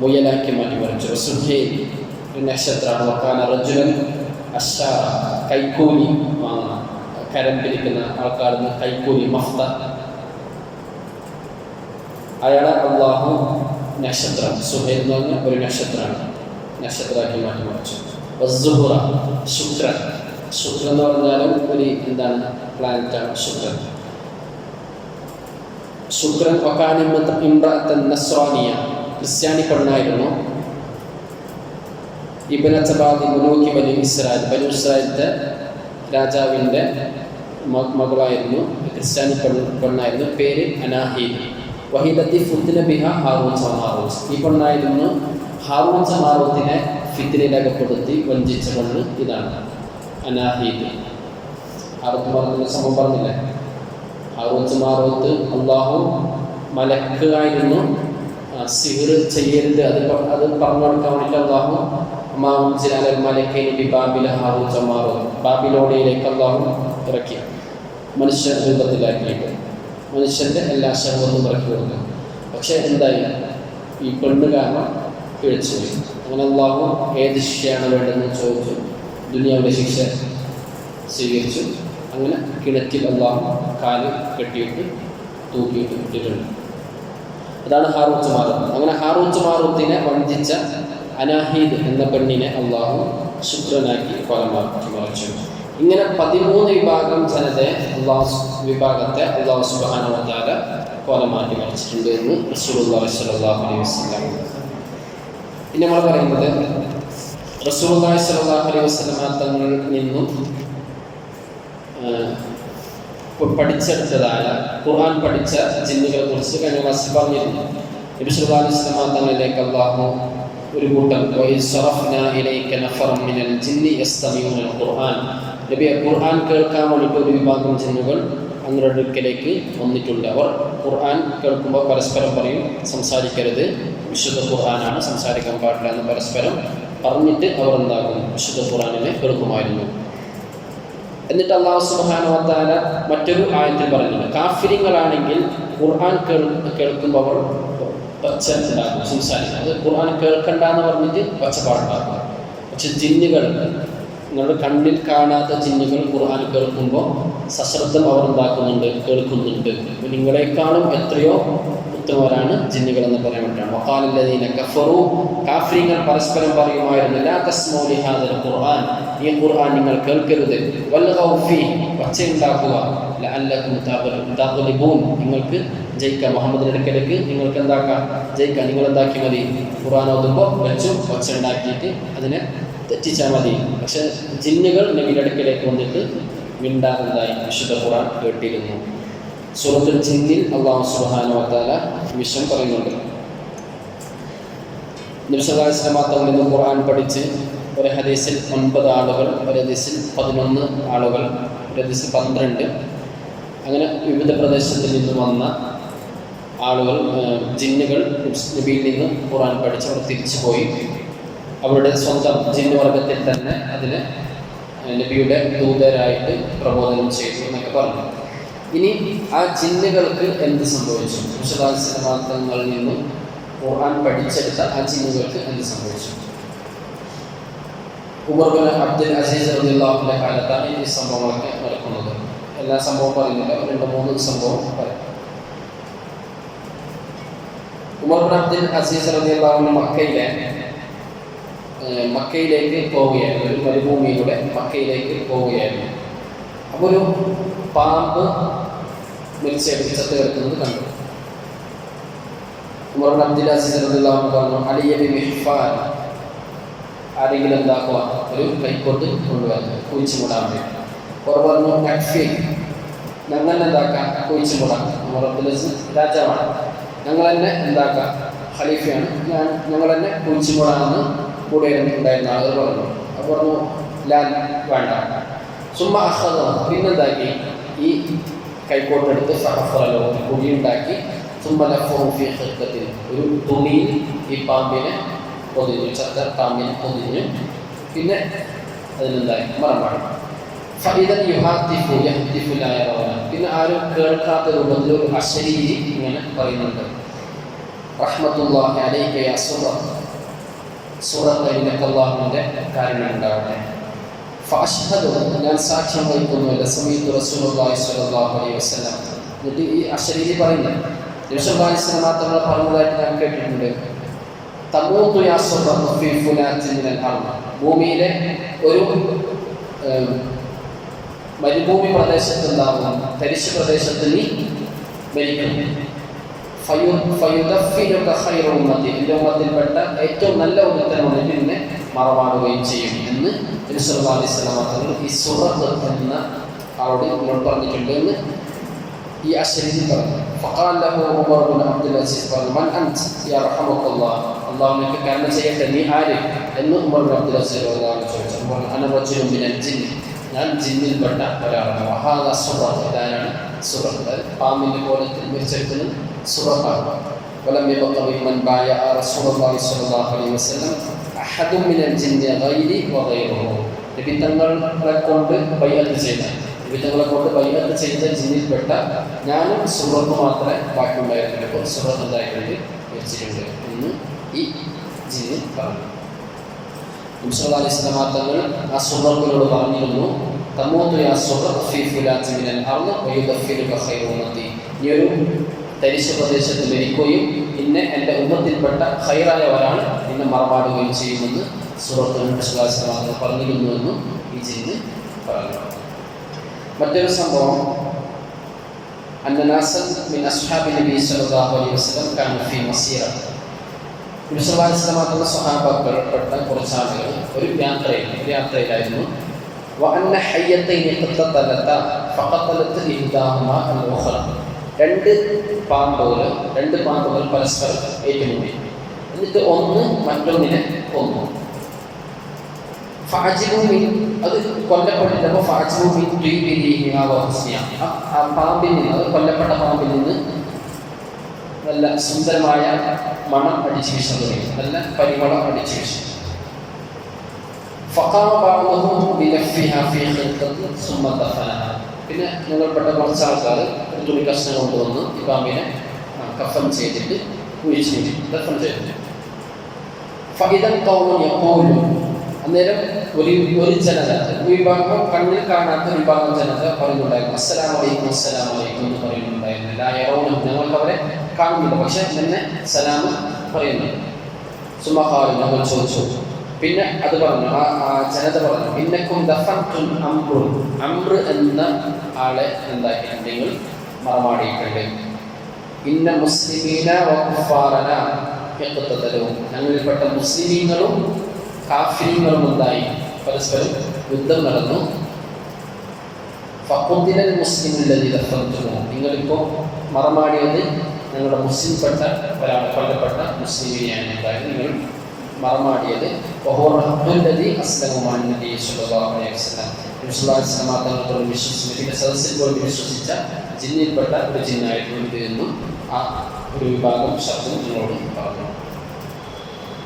മുയലാക്കി മാറ്റി മറിച്ചു. സുഹൈൽ നക്ഷത്രമാണ്. വകാന റജുലൻ അശ്ശാറ, കൈക്കൂലി വാങ്ങുന്ന, കരം പിരിക്കുന്ന ആൾക്കാരിൽ നിന്ന് കൈക്കൂലി, മഫ്ത. അയാളെ അള്ളാഹു നക്ഷത്രം, സുഹൈൽ എന്ന് പറഞ്ഞ ഒരു നക്ഷത്രമാണ്, നക്ഷത്രമാക്കി മാറ്റി മറിച്ചു. വസ്സുഹുറ, ശുക്രൻ. ശുക്രൻ എന്ന് പറഞ്ഞാലും ഒരു എന്താണ് പ്ലാനറ്റാണ് ശുക്രൻ. ശുക്രൻ വകാന ഇംറഅതൻ നസ്രാനിയ, ക്രിസ്ത്യാനി പെണ്ണായിരുന്നു. ഇബ്നത്തബാദി മുലൂക്കി ബനു ഇസ്രായേലിന്റെ രാജാവിൻ്റെ മകളായിരുന്നു. ക്രിസ്ത്യാനി പെണ്ണായിരുന്നു. പേര് അനാഹീദ്. വഹീദത്തി ഫുദ്ന ബിഹ ഹാറൂൻ മാറൂത്ത്. ഈ പെണ്ണായിരുന്നു ഹാറൂൻ മാറൂത്തിനെ ഫിത്നയിലകപ്പെടുത്തി വഞ്ചിച്ച പെണ്ണ്. ഇതാണ് അനാഹീദ്. ഹാറൂത്ത് മാറൂത്തിന്റെ സംഭവം പറഞ്ഞില്ലേ? ഹാറൂൻ മാറൂത്ത് അള്ളാഹു മലക്കായിരുന്നു. സിഹർ ചെയ്യരുത്, അത് പറഞ്ഞു കൊടുക്കാൻ വേണ്ടിയിട്ട് അള്ളാഹു ബാബിലോണിയയിലേക്ക് അള്ളാഹു ഇറക്കി, മനുഷ്യ രൂപത്തിലാക്കിയിട്ട് മനുഷ്യൻ്റെ എല്ലാ ശവത്തും ഇറക്കി കൊടുക്കും. പക്ഷെ എന്തായി? ഈ പെണ്ണ് കാരണം പിഴച്ചുപോയി. അങ്ങനെ അള്ളാഹു ഏത് ശിക്ഷയാണ് വേണ്ടതെന്ന് ചോദിച്ചു. ദുനിയാവിലെ ശിക്ഷ സ്വീകരിച്ചു. അങ്ങനെ കിണറ്റിൽ അള്ളാഹു കാല് കെട്ടിയിട്ട് തൂക്കിയിട്ട് ഇട്ടിട്ടുണ്ട്. അതാണ് ഹാറൂത്ത് മാറൂത്ത്. അങ്ങനെ ഹാറൂത്ത് മാറൂത്തിനെ വഞ്ചിച്ച അനാഹീദ് എന്ന പെണ്ണിനെ അള്ളാഹു ശുക്രനാക്കി കൊലമാക്കി മറിച്ചു. ഇങ്ങനെ 13 വിഭാഗം വിഭാഗത്തെ അള്ളാഹു സുബ്ഹാനഹു വ തആല കൊലമാറ്റി മറിച്ചിട്ടുണ്ട് എന്ന് റസൂലുള്ളാഹി സ്വല്ലല്ലാഹു അലൈഹി വസല്ലം. പിന്നെ നമ്മൾ പറയുന്നത് റസൂലുള്ളാഹി സ്വല്ലല്ലാഹു അലൈഹി വസല്ലം തങ്ങളിൽ നിന്നും പഠിച്ചെടുത്തതായ ഖുർആൻ പഠിച്ച ജിന്നുകളെ കുറിച്ച് കഴിഞ്ഞ ക്ലാസ്സിൽ പറഞ്ഞിരുന്നു. നബി സല്ലല്ലാഹു അലൈഹി വസല്ലം തങ്ങളിലേക്ക് അള്ളാഹു ഒരു കൂട്ടം നബിയെ ഖുർആൻ കേൾക്കാൻ വേണ്ടിയിട്ട് ഒരു വിഭാഗം ജിന്നുകൾ അങ്ങയുടെ അടുക്കലേക്ക് വന്നിട്ടുണ്ട്. അവർ ഖുർആൻ കേൾക്കുമ്പോൾ പരസ്പരം പറയും, സംസാരിക്കരുത്, വിശുദ്ധ ഖുർആനാണ്, സംസാരിക്കാൻ പാടില്ല എന്ന് പരസ്പരം പറഞ്ഞിട്ട് അവർ എന്താക്കും? വിശുദ്ധ ഖുർആനിനെ കേൾക്കുമായിരുന്നു. എന്നിട്ട് അല്ലാഹു സുബ്ഹാനഹു വ തആല മറ്റൊരു ആയത്തിൽ പറയുന്നുണ്ട്, കാഫിരിങ്ങളാണെങ്കിൽ ഖുർആൻ കേൾക്കുമ്പോൾ അവർ ഒച്ച ഉണ്ടാക്കും, സംസാരിക്കും. അത് ഖുർആൻ കേൾക്കണ്ട എന്ന് പറഞ്ഞിട്ട് ഒച്ചപ്പാടുണ്ടാക്കും. പക്ഷെ ജിന്നുകൾ, നിങ്ങളുടെ കണ്ണിൽ കാണാത്ത ജിന്നുകൾ ഖുർആൻ കേൾക്കുമ്പോൾ സശ്രദ്ധം അവർ ഉണ്ടാക്കുന്നുണ്ട്, കേൾക്കുന്നുണ്ട്. നിങ്ങളെക്കാളും എത്രയോ ഉത്തമരാണ് ജിന്നുകൾ എന്ന് പറയാൻ വേണ്ടിയാണ്. വഖാലല്ലദീന കഫറു, കാഫിരിങ്ങൾ പരസ്പരം പറയുമായിരുന്നു, ലാ തസ്മഉ ലിഹാദൽ ഖുർആൻ, ഈ ഖുർആൻ നിങ്ങൾ കേൾക്കരുത്, വൽഗൗ ഫീഹി, ഒച്ചയുണ്ടാക്കുക, ലഅല്ലകും തഗ്ലിബൂൻ, നിങ്ങൾക്ക് ജയിക്കാം, മുഹമ്മദിന്റെ അടുക്കലേക്ക് നിങ്ങൾക്ക് എന്താക്കാം? ജയിക്കാം. നിങ്ങൾ എന്താക്കി മതി? ഖുർആൻ ഓതുമ്പോൾ വെച്ചു ഒച്ച ഉണ്ടാക്കിയിട്ട് അതിനെ തെറ്റിച്ചാൽ മതി. പക്ഷെ ജിന്നുകൾ നബിയുടെ അടുക്കലേക്ക് വന്നിട്ട് മിണ്ടാകുന്നതായി വിശുദ്ധ ഖുർആൻ കേട്ടിരുന്നു. സൂറത്തുൽ ജിന്നിൽ അല്ലാഹു സുബ്ഹാനഹു വ തആല വിഷയം പറയുന്നുണ്ട്. നബി സല്ലല്ലാഹു അലൈഹി വസല്ലം തങ്ങളിൽ നിന്ന് ഖുർആൻ പഠിച്ച് ഒരു ഹദീസിൽ 9 ആളുകൾ, ഒരു ഹദീസിൽ 11 ആളുകൾ, ഒരു ഹദീസിൽ 12, അങ്ങനെ വിവിധ പ്രദേശത്തിൽ നിന്ന് വന്ന ആളുകൾ, ജിന്നുകൾ നബിയിൽ നിന്ന് ഖുർആൻ പഠിച്ച് അവർ തിരിച്ചു പോയി. അവരുടെ സ്വന്തം ജിന്നു വർഗത്തിൽ തന്നെ അതിന് നബിയുടെ ദൂതരായിട്ട് പ്രബോധനം ചെയ്തു എന്നൊക്കെ പറഞ്ഞു. ഇനി ആ ജിന്നുകൾക്ക് എന്ത് സംഭവിച്ചു? വിശദാംശങ്ങളിൽ നിന്നും ഖുർആൻ പഠിച്ചെടുത്ത ആ ജിന്നുകൾക്ക് എന്ത് സംഭവിച്ചു? ഉമർ ബിൻ അബ്ദുൽ അസീസ് റളിയല്ലാഹു അൻഹുവിന്റെ കാലത്താണ് ഈ സംഭവങ്ങളൊക്കെ നടക്കുന്നത്. എല്ലാ സംഭവം പറയുന്നില്ല, 2-3 സംഭവം പറയും. ഉമർ ബിൻ അബ്ദുൽ അസീസ് റളിയല്ലാഹു അൻഹു മക്കയിലേക്ക് പോവുകയായിരുന്നു. ഒരു മരുഭൂമിയിലൂടെ മക്കയിലേക്ക് പോവുകയായിരുന്നു. അപ്പോൾ ഒരു പാമ്പ് മരിച്ചെടുത്ത് ചത്ത് കിടക്കുന്നത് കണ്ടു. ഉമർ ബിൻ അബ്ദുൽ അസീസ് റളിയല്ലാഹു അൻഹു പറഞ്ഞു, അലിയ ബിൻ മിഹ്ഫാൻ, ആരെങ്കിലും എന്താക്കുക, ഒരു കൈക്കോട്ട് കൊണ്ടുവരുന്നത് കുഴിച്ചു മൂടാൻ വേണ്ടി. അവർ പറഞ്ഞു, നക്ഫി, ഞങ്ങൾ എന്താക്കാം? കുഴിച്ചു മൂടാം. ഉമർ അബ്ദുൽ അസീസ് രാജാവാണ്, ഞങ്ങൾ തന്നെ എന്താക്കാം? ഖലീഫയാണ്, ഞങ്ങൾ തന്നെ കുഴിച്ചു മൂടാമെന്ന് കൂടെ ഉണ്ടായിരുന്ന ആളുകൾ പറഞ്ഞു. അപ്പോൾ പറഞ്ഞു, ലാൻ വേണ്ട. സുമ്മ അഖദ, പിന്നെന്താക്കി? ഈ കൈക്കോട്ടെടുത്ത് ഫഹഫറലോ, കുഴിയുണ്ടാക്കി, സുമ്മ ലഫഹു ഫീ ഖിർഖത്തിൻ, ഒരു തുണിയിൽ ഈ പാമ്പിനെ പൊതിഞ്ഞു, ചത്ത പാമ്പിനെ പൊതിഞ്ഞു. പിന്നെ അതിനെന്തായി? മറമാണ്. ഫഇദൻ യുഹാത്തിഫു യഹ്തിഫു ലാ യറൗന, പിന്നെ ആരും കേൾക്കാത്ത രൂപത്തിൽ ഒരു അശരീരി ഇങ്ങനെ പറയുന്നുണ്ട്, റഹ്മത്തുള്ളാഹി അലൈക യാ സൂറത്ത് നിനക്ക് അല്ലാഹുവിന്റെ കാരുണ്യം ഉണ്ടാവട്ടെ. ഫഅശ്ഹദു, ഞാൻ സാക്ഷ്യം വഹിക്കുന്നുവല്ല, സമീഅതു റസൂലുള്ളാഹി സ്വല്ലല്ലാഹു അലൈഹി വസല്ലം. എന്നിട്ട് ഈ അശരീരി പറയുന്നത് നബി സല്ലല്ലാഹു അലൈഹി വസല്ലം തങ്ങൾ പറഞ്ഞതായിട്ട് ഞാൻ കേട്ടിട്ടുണ്ട്, തമൂതു യാ സബറു ഫീ ഫുലാത്തിൻ മിനൽ അർദ്, ഭൂമിയിലെ ഒരു മരുഭൂമി പ്രദേശത്ത് ഉണ്ടാകുന്ന തരിശ് പ്രദേശത്ത് നീ മരിക്കും. ഫയുദഫിനുക ഖൈറു ഉമ്മത്തി, എൻ്റെ ഉമ്മത്തിൽപ്പെട്ട ഏറ്റവും നല്ല ഒരുത്തനോട് നിന്നെ മറമാടുകയും ചെയ്യും എന്ന് നബി സല്ലല്ലാഹു അലൈഹി വസല്ലം തങ്ങൾ ഈ സുറത്ത് എന്ന ആളോട് എന്നോട് പറഞ്ഞിട്ടുണ്ട് എന്ന് ഈ അശ്വരീതി പറഞ്ഞു. ഫഖാല ലഹു ഉമർ ഇബ്നു അബ്ദുൽ അസീസ് പറഞ്ഞു, മൻ അൻത യാ റഹമക്കല്ലാഹ്, അല്ലാഹു നിനക്ക് കരുണ ചെയ്യട്ടെ, നീ ആര് എന്ന് ഉമർ ഇബ്നു അബ്ദുൽ അസീസ് റളിയല്ലാഹു ചോദിച്ചു. പറഞ്ഞു, അന റജുലുൻ മിനൽ ജിന്ന്, ഞാൻ ജിന്നിൽപ്പെട്ട ഒരാളാണ്. വഹാദ സുറത്ത്, ഇതാണ് സുറത്ത്, അതായത് പാമ്പിൻ്റെ കോലത്തിൽ വെച്ചെടുക്കുന്ന സുറത്താണ്. വലം യബഖ മിമ്മൻ ബായഅ റസൂലുള്ളാഹി സ്വല്ലല്ലാഹു അലൈഹി വസല്ലം അഹദുൻ മിനൽ ജിന്നി ഗൈരി വഗൈറുഹു, നബി തങ്ങളെ കൊണ്ട് ബൈഅത്ത് ചെയ്ത ജിന്നിൽപ്പെട്ട ഞാനും സുറത്ത് മാത്രമേ ബാക്കിയുണ്ടായിരുന്നില്ല. ഇപ്പോൾ സുറത്ത് എന്തായിട്ടുണ്ട് വെച്ചിട്ടുണ്ട് എന്ന് ഈ ജിന്ന് പറഞ്ഞു. നബി സല്ലല്ലാഹു അലൈഹി വസല്ലം തങ്ങൾ ആ സുറത്തിനോട് പറഞ്ഞിരുന്നു, തമൂതു യാ സുറത്ത് ഫീ ഫുലാത്തി മിനൽ അർദ് വയുദഫിനുക ഖൈറു ഉമ്മത്തി, ഈ ഒരു തരിശു പ്രദേശത്ത് മരിക്കുകയും പിന്നെ എൻ്റെ ഉമ്മത്തിൽപ്പെട്ട ഖൈറായ ഒരാൾ നിന്നെ മറമാടുകയും ചെയ്യുമെന്ന് സുറത്ത് നബി സല്ലല്ലാഹു അലൈഹി വസല്ലം തങ്ങൾ പറഞ്ഞിരുന്നുവെന്നും ഈ ജിന്ന് പറഞ്ഞു. മറ്റൊരു സംഭവം, അന്നനാസൻ മിൻ അസ്ഹാബി നബി സല്ലല്ലാഹു അലൈഹി വസല്ലം കാന ഫീ മസീറ, നബി സല്ലല്ലാഹു അലൈഹി വസല്ലം തങ്ങളുടെ സ്വഹാബാക്കൾപ്പെട്ട കുറച്ച് ആളുകൾ ഒരു യാത്രയിലായിരുന്നു. വഅന്ന ഹയ്യത്തൈനി ഖത്തലത ഫഖതലത ഇഹ്ദാഹുമാ അൽ-ഉഖറ, രണ്ട് പാമ്പുകൾ പരസ്പരം ഏറ്റുമുട്ടി, എന്നിട്ട് ഒന്ന് മറ്റൊന്നിനെ കൊന്നു. അത് കൊല്ലപ്പെട്ടിട്ടപ്പോൾ ആ പാമ്പിൽ നിന്ന്, അത് കൊല്ലപ്പെട്ട പാമ്പിൽ നിന്ന് നല്ല സുന്ദരമായ മണം അടിച്ചു വീശാൻ തുടങ്ങി, നല്ല പരിമളം അടിച്ചു വീശി. പിന്നെ ഞങ്ങൾപ്പെട്ട കുറച്ച് ആൾക്കാർ ഒരു തുണി കഷ്ണം കൊണ്ടുവന്ന് ഈ പാമ്പിനെ കഫൻ ചെയ്തിട്ട് കുഴിച്ചു ദഫൻ ചെയ്തിട്ട് അന്നേരം ഒരു ജനത, വിഭാഗം കണ്ണിൽ കാണാത്ത വിഭാഗം ജനത പറയുന്നുണ്ടായിരുന്നു, അസ്സലാമു അലൈക്കും അസ്സലാമു അലൈക്കും എന്ന് പറയുന്നുണ്ടായിരുന്നു. ഞങ്ങൾക്ക് അവരെ കാണുന്നില്ല, പക്ഷെ എന്നെ സലാം പറയുന്നുണ്ട്. സുമഹാൽ ഞങ്ങൾ ചോദിച്ചു, പിന്നെ അത് പറഞ്ഞു, ആ ജനത പറഞ്ഞു, ഇന്നക്കും ദഫൻതും അംർ എന്ന ആളെ എന്താക്കിയിട്ടുണ്ട്, നിങ്ങൾ മറമാടിയിട്ടുണ്ട്. ഇന്ന മുസ്ലിമീന വകുഫാറന യഖ്തതലൂ, ഞങ്ങളിൽപ്പെട്ട മുസ്ലിമീങ്ങളും കാഫിറുകളും ഉണ്ടായി പരസ്പരം യുദ്ധം നടന്നു. ഫഖുതിലൽ മുസ്ലിമുല്ലദീ ദഫൻതുഹു, നിങ്ങളിപ്പോൾ മറമാടിയത് ഞങ്ങളുടെ മുസ്ലിംപ്പെട്ട ഒരാൾ കൊല്ലപ്പെട്ട മുസ്ലിമിനെയാണ് ഉണ്ടായത്, നിങ്ങൾ മറമാടിയത്. വഹുവല്ലദീ അസ്ലമ മഅൻ നബി സ്വല്ലല്ലാഹു അലൈഹി വസല്ലം, നബി സ്വല്ലല്ലാഹു അലൈഹി വസല്ലം തങ്ങളോട് വിശ്വസിച്ച സദസ്സിൽ പോയി വിശ്വസിച്ച ജിന്നിൽപ്പെട്ട ഒരു ജിന്നായിരുന്നു എന്നും ആ ഒരു വിഭാഗം ശബ്ദം നിങ്ങളോട് പറഞ്ഞു.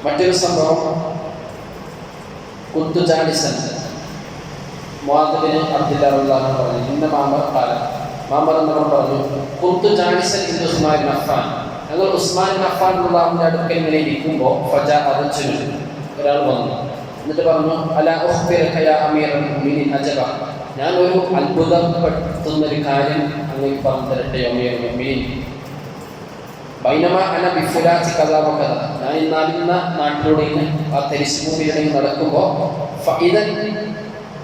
മറ്റൊരു സംഭവം, കുന്തു ജാലിസൻ, മുആദ് ബിൻ അബ്ദുല്ലാഹ് റളിയല്ലാഹു അൻഹു പറഞ്ഞു, ഇന്ന മാമർ എന്നവർ പറഞ്ഞു, കുന്തു ജാലിസൻ ഇബ്നു ഉസ്മാൻ ബിൻ അഫ്ഫാൻ, ഞങ്ങൾ ഉസ്മാൻ ബിൻ അഫ്ഫാൻ റളിയല്ലാഹുവിന്റെ അടുക്കൽ ഇങ്ങനെ ഇരിക്കുമ്പോൾ ഒരാൾ വന്നു, എന്നിട്ട് പറഞ്ഞു, അലാ ഉഖ്ബിറക യാ അമീറൽ മുഅ്മിനീൻ അജബ, ഞാൻ ഒരു അത്ഭുതപ്പെടുത്തുന്ന ഒരു കാര്യം അങ്ങേക്ക് പറഞ്ഞു തരട്ടെ അമീറുൽ മുഅ്മിനീൻ. ബൈനമാ അന ബിഫുലാത്തി കദാ വകദ, ഞാൻ ഇന്നാലിന്ന നാട്ടിലൂടെ ആ തരിശുഭൂമിയിലൂടെ നടക്കുമ്പോൾ ഫഇദൻ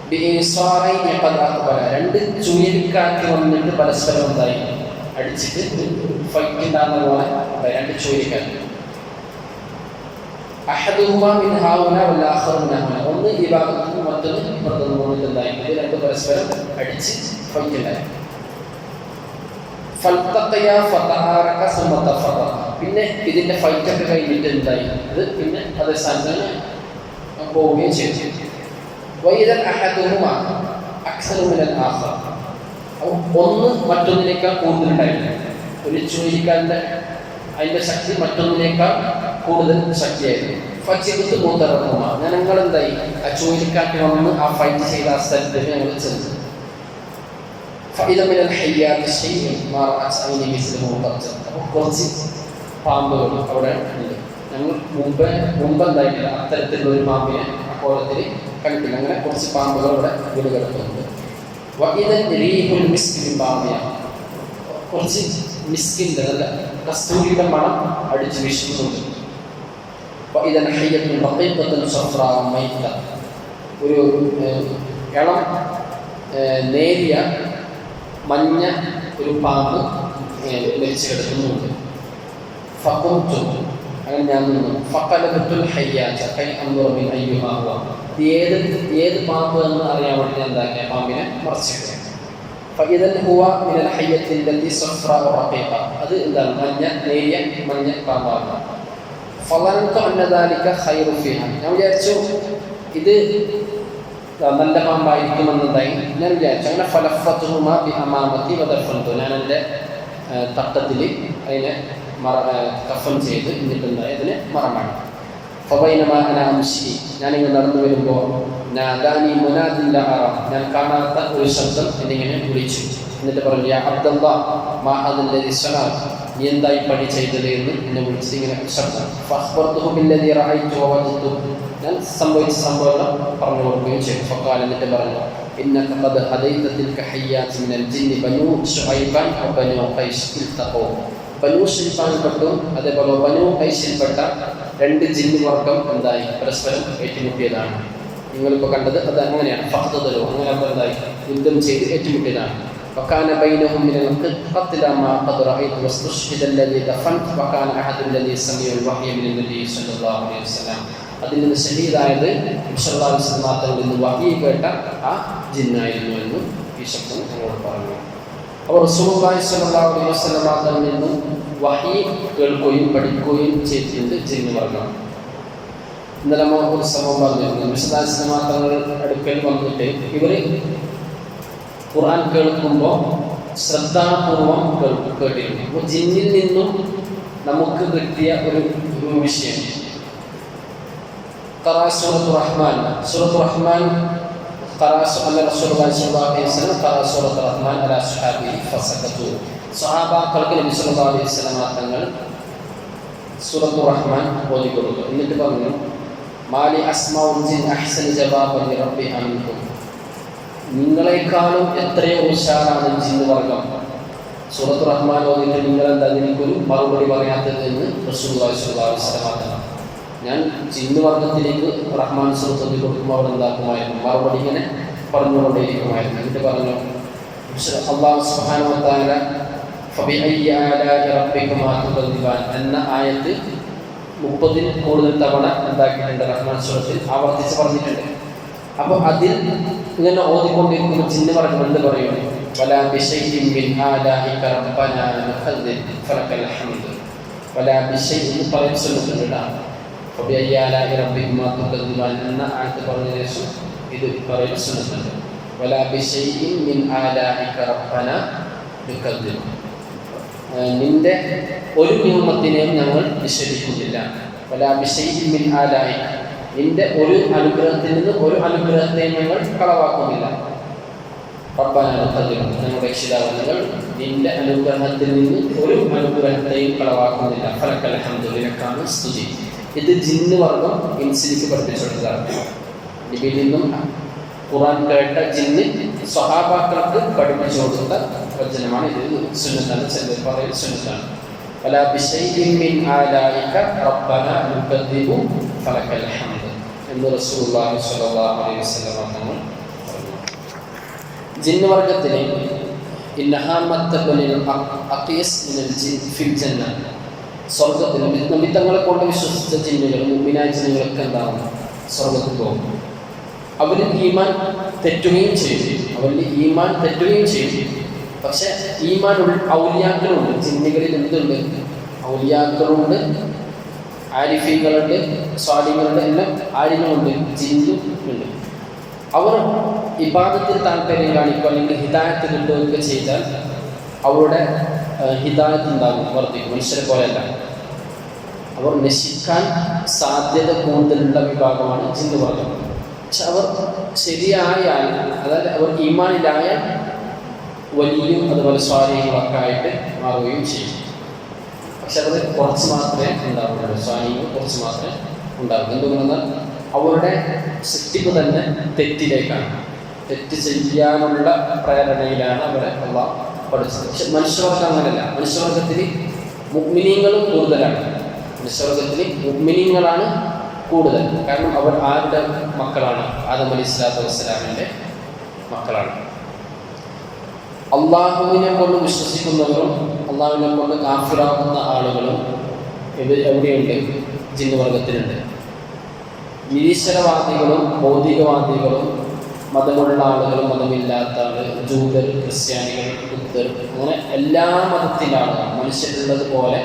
ബിഇൻസാറൈനി ഖദ അഖബല, രണ്ട് ചുഴലിക്കാറ്റ് വന്നിട്ട് പരസ്പരം എന്തായി അടിച്ചിട്ട് ഫൈറ്റ് ഉണ്ടാകുന്ന പോലെ രണ്ട് ചുഴലിക്കാറ്റ്. അഹദുഹുമാ മിൻ ഹാഉന വൽ ആഖറു മിൻ ഹാഉന, ഒന്ന് ഈ ഭാഗത്ത് നിന്ന് മറ്റൊന്ന് ഇപ്പുറത്ത് നിന്ന് ഉണ്ടായി, ഇത് രണ്ട് പരസ്പരം അടിച്ച് ഫൈറ്റ് ഉണ്ടായി. പിന്നെ ഇതിന്റെ ഫൈറ്റൊക്കെ കഴിഞ്ഞിട്ട് എന്തായി, അത് പിന്നെ അതേ സ്ഥാനത്ത് പോവുകയും ചെയ്തു. ഒന്ന് മറ്റൊന്നിനേക്കാൾ കൂടുതലുണ്ടായിരുന്നു, ഒരു ചുഴലിക്കാരൻ്റെ അതിൻ്റെ ശക്തി മറ്റൊന്നിനേക്കാൾ കൂടുതൽ ശക്തിയായിരുന്നു. ഫജിബ്തു മുതറഹുമാ, ഞങ്ങൾ എന്തായി ആ ചുഴലിക്കാറ്റ് വന്ന് ആ ഫൈറ്റ് ചെയ്ത ആ സ്ഥലത്തേക്ക് ഞങ്ങൾ ചെന്നു. കുറച്ച് പാമ്പുകൾ അവിടെ ഉണ്ട്, ഞങ്ങൾ മുമ്പെന്തായിട്ടില്ല അത്തരത്തിലുള്ള ഒരു പാമ്പിനെ ആ കോലത്തിൽ കണ്ടിട്ടില്ല, അങ്ങനെ കുറച്ച് പാമ്പുകൾ അവിടെ വീട് കിടക്കുന്നുണ്ട്. കുറച്ച് മിസ്കിൻ്റെ നല്ല കസ്തൂരിയുടെ മണം അടിച്ചു വീശുന്നുണ്ട്. ഒരു ഇളം നേരിയ മഞ്ഞ ഒരു പാമ്പ് മരിച്ചു കിടക്കുന്നുണ്ട്. ഫഖുംതു, അങ്ങനെ ഞാൻ നിന്നു. ഫഖലബത്തുൽ ഹയ്യാജ കൈ അൻദുറ മിൻ അയ്യുഹാ ഹുവ, ഏത് പാമ്പ് എന്ന് അറിയാൻ വേണ്ടി ഞാൻ എന്താക്കിയ പാമ്പിനെ മറച്ചിട്ടു. ഫഇദൻ ഹുവ മിനൽ ഹയ്യത്തി അല്ലതി സഫ്റാ റഖീഖ, അത് എന്താണ് നേരിയ മഞ്ഞ പാമ്പാണ്. ഫളൻതു അന്ന ദാലിക ഖൈറു ഫിഹ, ഞാൻ വിചാരിച്ചു ഇത് നല്ല പാമ്പായിരിക്കുമെന്നതായി ഞാൻ വിചാരിച്ചു. അങ്ങനെ ഫലഫത്തുഹുമാ ബി അമാമത്തി വദഫൻതു, ഞാൻ എൻ്റെ തട്ടത്തിൽ അതിനെ കഫൻ ചെയ്ത് എന്നിട്ടുണ്ടായി അതിനെ മറമാണ്. ഫബൈനമാ അന അംശി, ഞാനിങ്ങനെ നടന്നു വരുമ്പോൾ നാദാനി മുനാദിൻ ലാ അറ, ഞാൻ കാണാത്ത ഒരു ശബ്ദം എന്നിങ്ങനെ വിളിച്ചു. എന്നിട്ട് പറഞ്ഞു യാ അബ്ദല്ലാഹ് മാ ഹദല്ലദി സനഅത, നീ എന്തായി പണി ചെയ്തത് എന്ന് എന്നെ വിളിച്ചത് ഇങ്ങനെ ശബ്ദം. ഫഅഖ്ബർതുഹു ബില്ലദി റഅയ്തു വവജദതു, ഞാൻ സംഭവിച്ച സംഭവം പറഞ്ഞു കൊടുക്കുകയും ചെയ്തു. ഫഖാല, എന്നിട്ട് പറഞ്ഞു ഇന്നക ഖദ് ഹദൈത തിൽക ഹയ്യാത്ത് മിനൽ ജിന്നി ബനൂ ശുഐബൻ വ ബനൂ ഖൈസ് ഇൽതഖൂ, ബനൂ ശുഐബിൽപ്പെട്ടതും അതേപോലെ ബനൂ ഖൈസിൽപ്പെട്ട രണ്ട് ജിന്ന് വർഗം എന്തായി പരസ്പരം ഏറ്റുമുട്ടിയതാണ്. നിങ്ങളിപ്പോൾ കണ്ടത് അത് അങ്ങനെയാണ്. ഫഖ്തലു, അങ്ങനെ അവർ എന്തായി യുദ്ധം ചെയ്ത് ഏറ്റുമുട്ടിയതാണ്. وكان بينهم من القتل ما قد رأيت واستشهد الذي دفنت وكان أحد الذي سمع الوحي من النبي صلى الله عليه وسلم, അതിൽ നിന്ന് ഷഹീദായത് സല്ലല്ലാഹു അലൈഹി വസല്ലം തങ്ങളിൽ നിന്ന് വഹി കേട്ട ആ ജിന്നായിരുന്നു എന്ന് ഈ ശബ്ദം ഞങ്ങളോട് പറഞ്ഞു. അപ്പോൾ റസൂലുള്ളാഹി സ്വല്ലല്ലാഹു അലൈഹി വസല്ലം തങ്ങളിൽ നിന്നും വഹി കേൾക്കുകയും പഠിക്കുകയും ചെയ്തിട്ടുണ്ട് ജിന്ന് വർഗ്ഗം. ഇന്നലെ ഒരു സംഭവം പറഞ്ഞിരുന്നു. വിശദാംശ തങ്ങൾ അടുക്കൽ വന്നിട്ട് ഇവർ ഖുർആൻ കേൾക്കുമ്പോൾ ശ്രദ്ധാപൂർവം കേട്ടിരുന്നു. അപ്പോൾ ജിന്നിൽ നിന്നും നമുക്ക് കിട്ടിയ ഒരു വിഷയം സൂറത്തു റഹ്മാൻ, സൂറത്തു റഹ്മാൻ സഹാബാക്കൾക്ക് നബി സല്ലല്ലാഹു അലൈഹി വസല്ലം തങ്ങൾ സൂറത്തു റഹ്മാൻ ഓതി കൊടുത്തു. എന്നിട്ട് പറഞ്ഞു മാലി അസ്മാഉൽ ജിൻ അഹ്സന ജവാബൻ ലിറബ്ബിഹാ മിൻകും, നിങ്ങളെക്കാളും എത്രയോ ഉഷാറാണ് ജിന്ന് വർഗം. സൂറത്തു റഹ്മാൻ ഓതിയിട്ട് നിങ്ങളെന്താ നിങ്ങൾക്കൊരു മറുപടി പറയാത്തത് എന്ന് റസൂലുള്ളാഹി സ്വല്ലല്ലാഹു അലൈഹി വസല്ലം തങ്ങൾ. ഞാൻ ജിന്ന് വർഗത്തിലേക്ക് റഹ്മാൻ സൂറത്ത് കൊടുക്കുമ്പോൾ അവിടെ എന്താക്കുമായിരുന്നു, മറുപടി ഇങ്ങനെ പറഞ്ഞുകൊണ്ടേയിരിക്കുമായിരുന്നു. എന്നിട്ട് പറഞ്ഞു അല്ലാഹു സുബ്ഹാനഹു വ തആല ഫബിഅയ്യി ആലാഇ റബ്ബികുമാ തുകദ്ദിബാൻ എന്ന ആയത്ത് 30-ൽ കൂടുതൽ തവണ എന്താക്കിയിട്ടുണ്ട് റഹ്മാൻ സൂറത്തിൽ ആവർത്തിച്ച് പറഞ്ഞിട്ടുണ്ട്. അപ്പോൾ അതിൽ ഇങ്ങനെ ഓതിക്കൊണ്ടിരിക്കുന്ന ജിന്ന് വർഗ്ഗം എന്ത് പറയുന്നു, വലാ ബിശൈഇൻ മിൻ ആലാഇക റബ്ബനാ നഖദ്ദിബ് ഫലകൽ ഹംദ്, വലാ ബിശൈഇൻ പറയാൻ ശ്രമിക്കുന്നുണ്ട്. ഫബിഅയ്യി ആലാഇ റബ്ബികുമാ തുകദ്ദിബാൻ എന്ന ആയത്ത് പറഞ്ഞ ശേഷം ഇത് പറയാൻ ശ്രമിക്കുന്നുണ്ട്. വലാ ബിശൈഇൻ മിൻ ആലാഇക റബ്ബനാ നഖദ്ദിബ്, നിന്റെ ഒരു നിയമത്തിനെയും ഞങ്ങൾ നിഷേധിക്കുന്നില്ല. വലാ ബിശൈഇൻ മിൻ ആലാഇക, നിന്റെ ഒരു അനുഗ്രഹത്തിൽ നിന്ന് ഒരു അനുഗ്രഹത്തെയും ഞങ്ങൾ കളവാക്കുന്നില്ല. റബ്ബനാ നഖദ്ദിബ്, ഞങ്ങളുടെ രക്ഷിതാവ് ഞങ്ങൾ നിന്റെ അനുഗ്രഹത്തിൽ നിന്ന് ഒരു അനുഗ്രഹത്തെയും കളവാക്കുന്നില്ല. ഫലകൽ ഹംദു, നിനക്കാണ് സ്തുതി. ഇത് ജിന്ന് വർഗ്ഗം ഇൻസിലിക്ക് പഠിപ്പിച്ചെടുത്തതാണ്. നബിയിൽ നിന്നും ഖുർആൻ കേട്ട ജിന്ന് സ്വഹാബാക്കൾക്ക് പഠിപ്പിച്ചു കൊടുത്ത വചനമാണ്. ഇത് സുന്നത്താണ്, ചിലർ പറയുന്ന സുന്നത്താണ്. വലാ ബിശൈഇൻ മിൻ ആലാഇക റബ്ബനാ നഖദ്ദിബു ഫലകൽ ഹംദ് എന്ന് റസൂലുള്ളാഹി സ്വല്ലല്ലാഹു അലൈഹി വസല്ലം പറഞ്ഞു. ജിന്ന് വർഗ്ഗത്തിലെ ഇന്നഹാമത്തബനിൽ അഖീസ് മിനൽ ജിൻ ഫിൽ ജന്ന, സ്വർഗ്ഗത്തിൽ നബി തങ്ങളെ കൊണ്ട് വിശ്വസിച്ച ജിന്നുകൾ മുഅ്മിനായ ജിന്നുകളൊക്കെ എന്താണ് സ്വർഗ്ഗത്തിൽ പോകും. അവർ ഈമാൻ തെറ്റുകയും ചെയ്യും. പക്ഷെ ഈമാൻ ഔലിയാക്കളുണ്ട്. ജിന്നുകളിൽ എന്തുണ്ട്, ഔലിയാക്കളുണ്ട്, ആരിഫീകളുണ്ട്, സ്വാലികളുണ്ട്, എല്ലാം ആരിലുമുണ്ട്, ജിന്നും ഉണ്ട്. അവർ ഇബാദത്തിൽ താല്പര്യം കാണിക്കുക അല്ലെങ്കിൽ ഹിദായത്ത് കിട്ടുകയൊക്കെ ചെയ്താൽ അവരുടെ ഹിദായത്ത് ഉണ്ടാകും, വർദ്ധിക്കും. മനുഷ്യരെ പോലെയല്ല, അവർ നശിക്കാൻ സാധ്യത കൂടുതലുള്ള വിഭാഗമാണ് ജിന്ന് വർഗ്ഗം. പക്ഷെ അവർ ശരിയായാൽ, അതായത് അവർ ഈമാനിലായാൽ വലിയും അതുപോലെ സ്വാധീനങ്ങളൊക്കെ ആയിട്ട് മാറുകയും ചെയ്യും. പക്ഷെ അവർ കുറച്ച് മാത്രമേ ഉണ്ടാവുള്ളൂ, സ്വാധീനങ്ങൾ കുറച്ച് മാത്രമേ ഉണ്ടാവൂ. എന്തുകൊണ്ടെന്നാൽ അവരുടെ സൃഷ്ടിപ്പ് തന്നെ തെറ്റിലേക്കാണ്, തെറ്റ് ചെയ്യാനുള്ള പ്രേരണയിലാണ് അവരെ അല്ലാഹു പഠിച്ചത്. പക്ഷെ മനുഷ്യവർഗം അങ്ങനെയല്ല. മനുഷ്യവർഗത്തിൽ മുഅ്മിനീങ്ങളും കൂടുതലാണ്. മനുഷ്യവർഗത്തിൽ മുഅ്മിനീങ്ങളാണ് കൂടുതൽ. കാരണം അവർ ആരുടെ മക്കളാണ്? ആദം അലൈഹിസ്സലാത്തു വസ്സലാമിൻ്റെ മക്കളാണ്. അള്ളാഹുവിനെ കൊണ്ട് വിശ്വസിക്കുന്നവരും അള്ളാഹുവിനെ കൊണ്ട് കാഫിറാകുന്ന ആളുകളും ഇത് എവിടെയുണ്ട്? ജിന്നുവർഗത്തിലുണ്ട്. നിരീശ്വരവാദികളും ഭൗതികവാദികളും മതമുള്ള ആളുകളും മതമില്ലാത്ത ആളുകൾ, ജൂതർ, ക്രിസ്ത്യാനികൾ, ബുദ്ധർ, അങ്ങനെ എല്ലാ മതത്തിൻ്റെ ആളുകളും മനുഷ്യരുള്ളത് പോലെ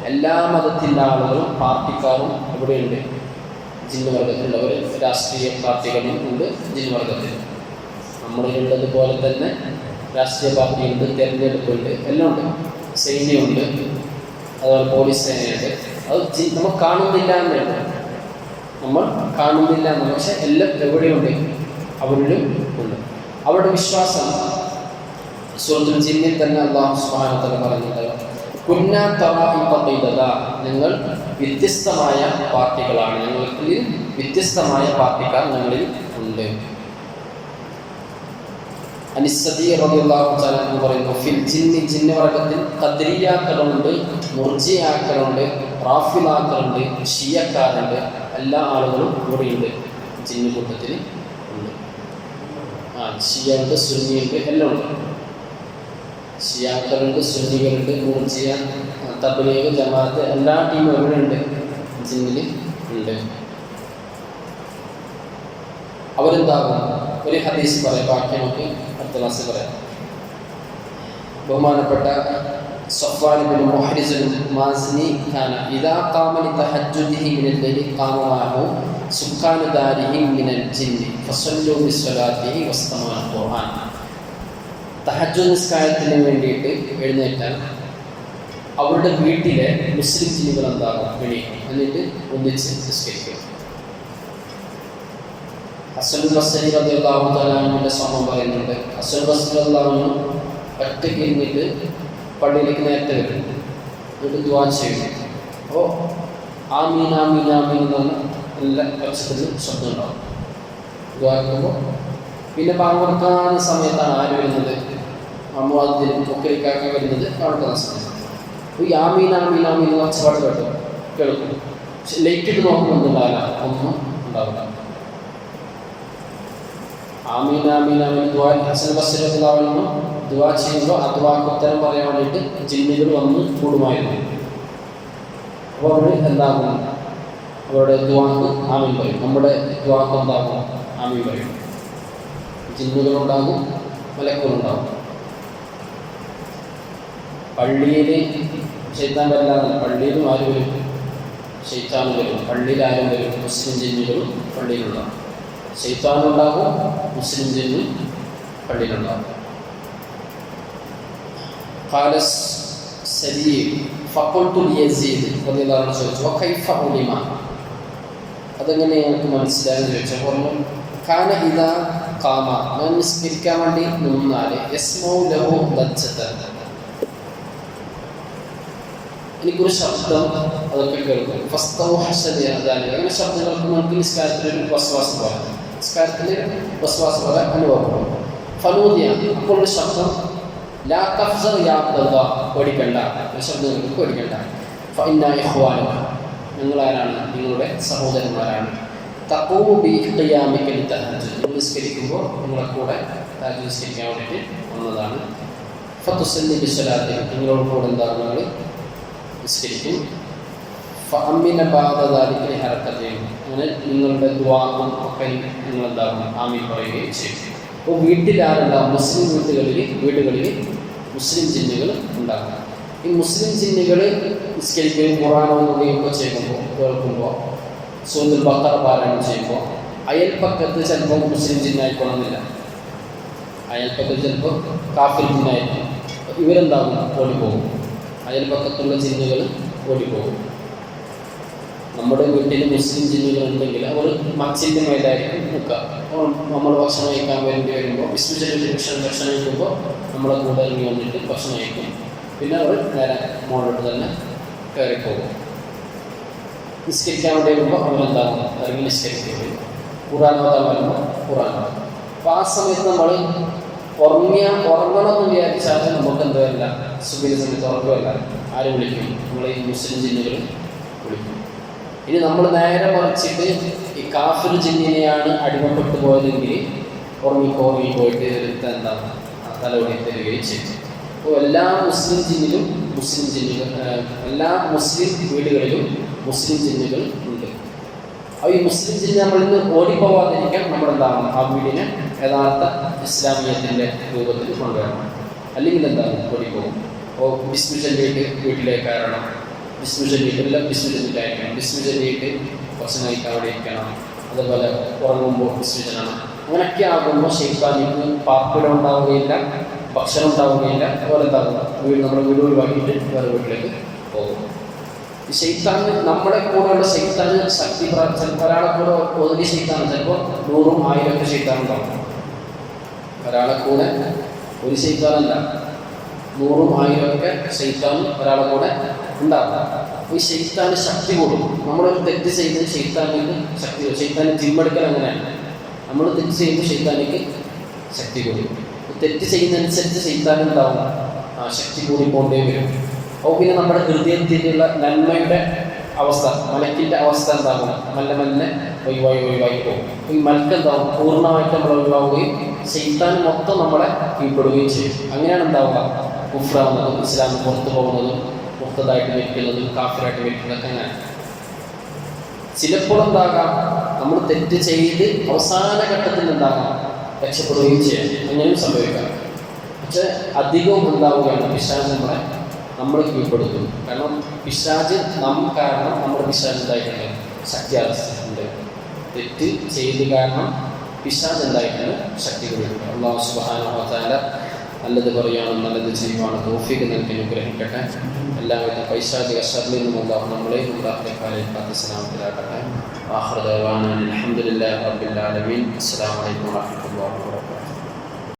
എല്ലാ മതത്തിൻ്റെ ആളുകളും പാർട്ടിക്കാരും എവിടെയുണ്ട്? ജിന്നുവർഗത്തിലുള്ളവർ. രാഷ്ട്രീയ പാർട്ടികളും ഉണ്ട് ജിന്നുവർഗത്തിൽ. നമ്മളിലുള്ളത് പോലെ തന്നെ രാഷ്ട്രീയ പാർട്ടിയുണ്ട്, തിരഞ്ഞെടുപ്പുണ്ട്, എല്ലാം ഉണ്ട്. സൈന്യമുണ്ട്, അതുപോലെ പോലീസ് സേനയുണ്ട്. അത് നമ്മൾ കാണുന്നില്ല എന്നുണ്ട്, നമ്മൾ കാണുന്നില്ല എന്ന്. പക്ഷെ എല്ലാം എവിടെയുണ്ട്? അവരിലും ഉണ്ട്. അവരുടെ വിശ്വാസം സൂറത്തുൽ ജിന്നിൽ തന്നെ അല്ലാഹു സുബ്ഹാനഹു വ തആല പറയുന്നുണ്ട്, കുന്നാ തറായിഖ ഖിദദ, ഞങ്ങൾ വ്യത്യസ്തമായ പാർട്ടികളാണ്, ഞങ്ങളിൽ വ്യത്യസ്തമായ പാർട്ടിക്കാർ ഞങ്ങളിൽ ഉണ്ട്. അനിസ്സദി റളിയല്ലാഹു തആല എന്ന് പറയുന്നു, ഫിൽ ജിന്നി, ജിന്നുവർഗത്തിൽ ഖദ്രിയാക്കളുണ്ട്, മുർജിയാക്കളുണ്ട്, റാഫിലാക്കളുണ്ട്, ഷിയക്കാരുണ്ട്. എല്ലാ ആളുകളും ഇവിടെയുണ്ട്, ജിന്നു കൂട്ടത്തിൽ ഉണ്ട്. ഷിയുണ്ട്, സുന്നിയുണ്ട്, എല്ലാം ഉണ്ട്. ഷിയാക്കളുണ്ട്, സുന്നികളുണ്ട്, മുർജിയ, തബ്ലീഗ്, ജമാഅത്ത്, എല്ലാ ടീമും എവിടെയുണ്ട്? ജിന്നിൽ ഉണ്ട്. അവരെന്താകും? ഒരു ഹദീസ് പറയാം, ബാക്കി നമുക്ക് അടുത്ത ക്ലാസ്സിൽ പറയാം. ബഹുമാനപ്പെട്ട സഫ്വാൻ ഇബ്നു മുഹ്രിസ് മാസ്നി ഖാന ഇദാ ഖാമ ലിതഹജ്ജുദിഹി മിനൽ ലൈലി ഖാമ മഅഹു സുബ്ഹാന ദാരിഹി മിനൽ ജിന്നി ഫസല്ലു ബിസ്സലാത്തിഹി വസ്തമഅൽ ഖുർആൻ. തഹജ്ജുദ് നിസ്കാരത്തിന് വേണ്ടിയിട്ട് എഴുന്നേറ്റാൽ അവരുടെ വീട്ടിലെ മുസ്ലിം ജിന്നുകൾ എന്താകും? എണീക്കും, എന്നിട്ട് ഒന്നിച്ച് നിസ്കരിക്കും. ഹസൻ ബസ്രി റളിയല്ലാഹു തആല അൻഹുവിന്റെ സംഭവം പറയുന്നുണ്ട്. ഹസൻ ബസ്രി റളിയല്ലാഹു അൻഹു ഒറ്റയ്ക്ക് ഇരുന്നിട്ട് പള്ളിയിലേക്ക് നേരത്തെ വരും, എന്നിട്ട് ദുആ ചെയ്യും. അപ്പോൾ ആമീൻ ആമീൻ ആമീൻ എന്ന് പറഞ്ഞാൽ നല്ല ഒച്ചത്തിൽ ശബ്ദം ഉണ്ടാവും ദുആക്കുമ്പോൾ. പിന്നെ പാങ്ങുറക്കാൻ സമയത്താണ് ആര് വരുന്നത്? അമ്മുഅദ്ദിൻ മുക്കരിക്കാക്ക വരുന്നത് പാങ്ങുറക്കുന്ന സമയത്ത്. അപ്പോൾ ഈ ആമീൻ ആമീൻ ആമീൻ എന്ന് ഒച്ചപ്പാട് കേൾക്കും. പക്ഷെ ലൈറ്റ് ഇട്ട് നോക്കുന്നുണ്ടാവില്ല, ഒന്നും ഉണ്ടാവില്ല. ആമീൻ ആമീൻ ആമീൻ ദുആ ഹസൻ ബസ്രി റളിയല്ലാഹു അൻഹു ദുആ ചെയ്യുമ്പോൾ ആ ദുആക്ക് ഉത്തരം പറയാൻ വേണ്ടിയിട്ട് ജിന്നുകൾ വന്ന് കൂടുമായിരുന്നു. അപ്പോൾ അവർ എന്താകും? അവരുടെ ദുആക്ക് ആമീൻ പറയും. നമ്മുടെ ദുആക്ക് എന്താകും? ആമീൻ പറയും. ജിന്നുകളുണ്ടാകും, മലക്കുകളുണ്ടാകും. പള്ളിയിൽ ശൈത്താൻ വരില്ലാന്നല്ല, പള്ളിയിലും ആര് വരും? ശൈത്താനും വരും. പള്ളിയിൽ ആരും വരും? മുസ്ലിം ജിന്നുകളും പള്ളിയിലുണ്ടാകും. ശൈത്താനുണ്ടാകും, മുസ്ലിം ജിന്നും പള്ളിയിലുണ്ടാകും. ഖാല സലീം ഫഖുൽതു ലിയസീദ് റളിയല്ലാഹു അൻഹു ചോദിച്ചു, വകൈഫ ഉലിമ, അതെങ്ങനെ ഞങ്ങൾക്ക് മനസ്സിലായെന്ന് ചോദിച്ചാൽ പറഞ്ഞു, കാന ഇദാ ഖാമ, ഞാൻ നിസ്കരിക്കാൻ വേണ്ടി നിന്നാൽ യസ്മഉ ലഹു ലജ്ജതൻ, എനിക്കൊരു ശബ്ദം അതൊക്കെ കേൾക്കും. ഫസ്തൗഹശ ലിഅദാനി, അങ്ങനെ ശബ്ദങ്ങൾക്ക് നമുക്ക് നിസ്കാരത്തിലൊരു വസ്വാസ് പോലെ, നിസ്കാരത്തിൽ വസ്വാസ് പോലെ അനുഭവപ്പെടും. ഫനൂദിയ, അപ്പോൾ ഒരു ശബ്ദം, ലാ തഫ്സർ യാ അബ്ദല്ലാഹ്, പേടിക്കണ്ട, ശബ്ദങ്ങൾക്ക് പേടിക്കണ്ട. ഫഇന്നാ ഇഖ്വാനുക, നിങ്ങളാരാണ്? നിങ്ങളുടെ സഹോദരന്മാരാണ്. തഖൂമു ബി ഖിയാമിക ലിതഹജ്ജുദ്, നിങ്ങൾ നിസ്കരിക്കുമ്പോൾ നിങ്ങളെ കൂടെ തഹജ്ജുദ് നിസ്കരിക്കാൻ വേണ്ടിയിട്ട് വന്നതാണ്. ഫതുസല്ലി ബിസ്സലാത്തി, നിങ്ങളോട് കൂടെ എന്താണ്? നിങ്ങൾ നിസ്കരിക്കും. ഫഅമ്മിന ബഅദ ദാലിക ലിഹറകതൈൻ, അങ്ങനെ നിങ്ങളുടെ ദുആവും ഒക്കെ നിങ്ങൾ എന്താകും? ആമീൻ പറയുകയും ചെയ്യും. അപ്പോൾ വീട്ടിലാരുണ്ടാകും? മുസ്ലിം വീടുകളിൽ മുസ്ലിം ജിന്നുകൾ ഉണ്ടാകും. ഈ മുസ്ലിം ജിന്നുകൾ നിസ്കരിക്കുകയും ഖുർആൻ ഓതുകയും ഒക്കെ കേൾക്കുമ്പോൾ, സൂറത്തുൽ ബഖറ പാരായണം ചെയ്യുമ്പോൾ അയൽപ്പക്കത്ത് ചിലപ്പോൾ മുസ്ലിം ജിന്നായിക്കൊള്ളുന്നില്ല, അയൽപ്പക്കത്ത് ചിലപ്പോൾ കാഫിർ ജിന്നായിരിക്കും. ഇവരെന്താകും? ഓടിപ്പോകും. അയൽപ്പക്കത്തുള്ള ജിന്നുകൾ ഓടിപ്പോകും. നമ്മുടെ വീട്ടിൽ മുസ്ലിം ജിന്നുകൾ ഉണ്ടെങ്കിൽ അവർ മച്ചിൻ്റെ മേലായിരിക്കും നിൽക്കുക. അപ്പോൾ നമ്മൾ ഭക്ഷണം കഴിക്കാൻ വേണ്ടി വരുമ്പോൾ ഭക്ഷണം കഴിക്കുമ്പോൾ നമ്മളെ കൂടെ ഇറങ്ങി വന്നിട്ട് ഭക്ഷണം കഴിക്കും. പിന്നെ അവർ നേരെ മുകളിലോട്ട് തന്നെ കയറിപ്പോകും. നിസ്കരിക്കാൻ വേണ്ടി വരുമ്പോൾ അവരെന്താകും? ഇറങ്ങി നിസ്കരിക്കും. ഖുർആൻ ഓതാൻ വരുമ്പോൾ ഖുർആൻ ഓതും. അപ്പോൾ ആ സമയത്ത് നമ്മൾ ഉറങ്ങണമെന്ന് വിചാരിച്ചാൽ നമുക്ക് എന്തല്ല, സുബഹിയുടെ സമയത്ത് ഉറക്കമല്ല, ആര് വിളിക്കും? നമ്മൾ ഈ മുസ്ലിം ജിന്നുകൾ വിളിക്കും. ഇനി നമ്മൾ നേരെ മറിച്ചിട്ട് ഈ കാഫിർ ജിന്നിനെയാണ് അടിമപ്പെട്ടു പോയതെങ്കിൽ ഉറങ്ങിപ്പോയിട്ട് എന്താണ് തലവടി തരികയും ചെയ്യും. അപ്പോൾ എല്ലാ മുസ്ലിം ജിന്നിലും എല്ലാ മുസ്ലിം വീടുകളിലും മുസ്ലിം ജിന്നുകൾ ഉണ്ട്. അപ്പോൾ ഈ മുസ്ലിം ജിന്ന് നമ്മളിൽ നിന്ന് ഓടിപ്പോവാതിരിക്കാൻ നമ്മളെന്താവണം, ആ വീടിനെ യഥാർത്ഥ ഇസ്ലാമിയത്തിൻ്റെ രൂപത്തിൽ കൊണ്ടുവരണം. അല്ലെങ്കിൽ എന്താണ് ഓടിപ്പോകും. അപ്പോൾ ബിസ്മി ചൊല്ലിയിട്ട് വീട്ടിലേക്ക് കയറണം, ബിസ്മി ചൊല്ലിയിട്ട് എല്ലാം ബിസ്മി ചൊല്ലിയിട്ടായിരിക്കണം, ബിസ്മി ചൊല്ലിയിട്ട് ഭക്ഷണം കഴിക്കാൻ അവിടെ ഇരിക്കണം, അതുപോലെ ഉറങ്ങുമ്പോൾ ബിസ്മി ചൊല്ലണം. അങ്ങനെയൊക്കെ ആകുമ്പോൾ ശൈത്താനിക്ക് പാർപ്പിടം ഉണ്ടാവുകയില്ല, ഭക്ഷണം ഉണ്ടാവുകയില്ല. അതുപോലെ എന്താകും, നമ്മുടെ വീട് ഒഴിവാക്കിയിട്ട് വേറെ വീട്ടിലേക്ക് പോകും. ഈ ശൈത്താന് നമ്മുടെ കൂടെയുള്ള ശൈത്താന് ശക്തി ഒരാളെ കൂടെ ഒതുങ്ങി ശൈത്താണ് ചിലപ്പോൾ 100,000 ശൈത്താനുണ്ടാവും. ഒരാളെ കൂടെ ഒരു ശൈത്താനല്ല, 100,000 ശൈത്താനും ഒരാളെ കൂടെ ഉണ്ടാകും. ഈ ശൈത്താന് ശക്തി കൂടും. നമ്മളൊരു തെറ്റ് ചെയ്ത് ശൈത്താനിക്ക് ശക്തി കൂടും. ശൈത്താന് ജിമ്മെടുക്കൽ അങ്ങനെയാണ്. നമ്മൾ തെറ്റ് ചെയ്യുമ്പോൾ ശൈത്താനിക്ക് ശക്തി കൂടും. തെറ്റ് ചെയ്യുന്നതനുസരിച്ച് ശൈത്താനുണ്ടാവും, ശക്തി കൂടിക്കൊണ്ടേ വരും. അപ്പോൾ പിന്നെ നമ്മുടെ ഹൃദയത്തിലുള്ള നന്മയുടെ അവസ്ഥ, മലക്കിൻ്റെ അവസ്ഥ എന്താകും, മെല്ലെ മെല്ലെ ഒഴിവായി പോകും. ഈ മലക്കെന്താവും, പൂർണ്ണമായിട്ട് നമ്മൾ ഒഴിവാവുകയും ശൈത്താൻ മൊത്തം നമ്മളെ കീഴ്പ്പെടുകയും ചെയ്യും. അങ്ങനെയാണ് ഉണ്ടാവുക കുഫ്രാവുന്നതും ഇസ്ലാം പുറത്തു പോകുന്നതും മുക്തതായിട്ട് വെക്കുന്നതും കാഫിറായിട്ട് വെക്കുന്നതൊക്കെ. അങ്ങനെ ചിലപ്പോൾ എന്താകാം, നമ്മൾ തെറ്റ് ചെയ്ത് അവസാന ഘട്ടത്തിൽ എന്താകാം രക്ഷപ്പെടുകയും ചെയ്യാം. അങ്ങനെയും സംഭവിക്കാം. പക്ഷെ അധികവും എന്താവുകയാണ്, പിശാച് നമ്മൾ കീഴ്പ്പെടുത്തും. കാരണം പിശാച് കാരണം നമ്മുടെ പിശാച് എന്തായിട്ടുണ്ട്, ശക്തി ആർജിച്ചിട്ടുണ്ട്. തെറ്റ് ചെയ്ത് കാരണം പിശാച് എന്തായിട്ടുണ്ട്, ശക്തി കൊടുക്കും. അല്ലാഹു സുബ്ഹാനഹു വ തആല നല്ലത് പറയാനും നല്ലത് ചെയ്യുവാനും തൗഫീഖ് നൽകി അനുഗ്രഹിക്കട്ടെ. എല്ലാവിധ പൈശാചിക ശർറിൽ നിന്നും അല്ലാഹു നമ്മളെയും നമ്മുടെ അഹ്ലക്കാരെയും കാത്തുസലാമത്തിലാക്കട്ടെ. ആഖിറു ദഅവാനാ അൽഹംദുലില്ലാഹി റബ്ബിൽ ആലമീൻ. അസ്സലാമു അലൈക്കും വറഹ്മത്തുള്ളാഹി വബറകാതുഹു.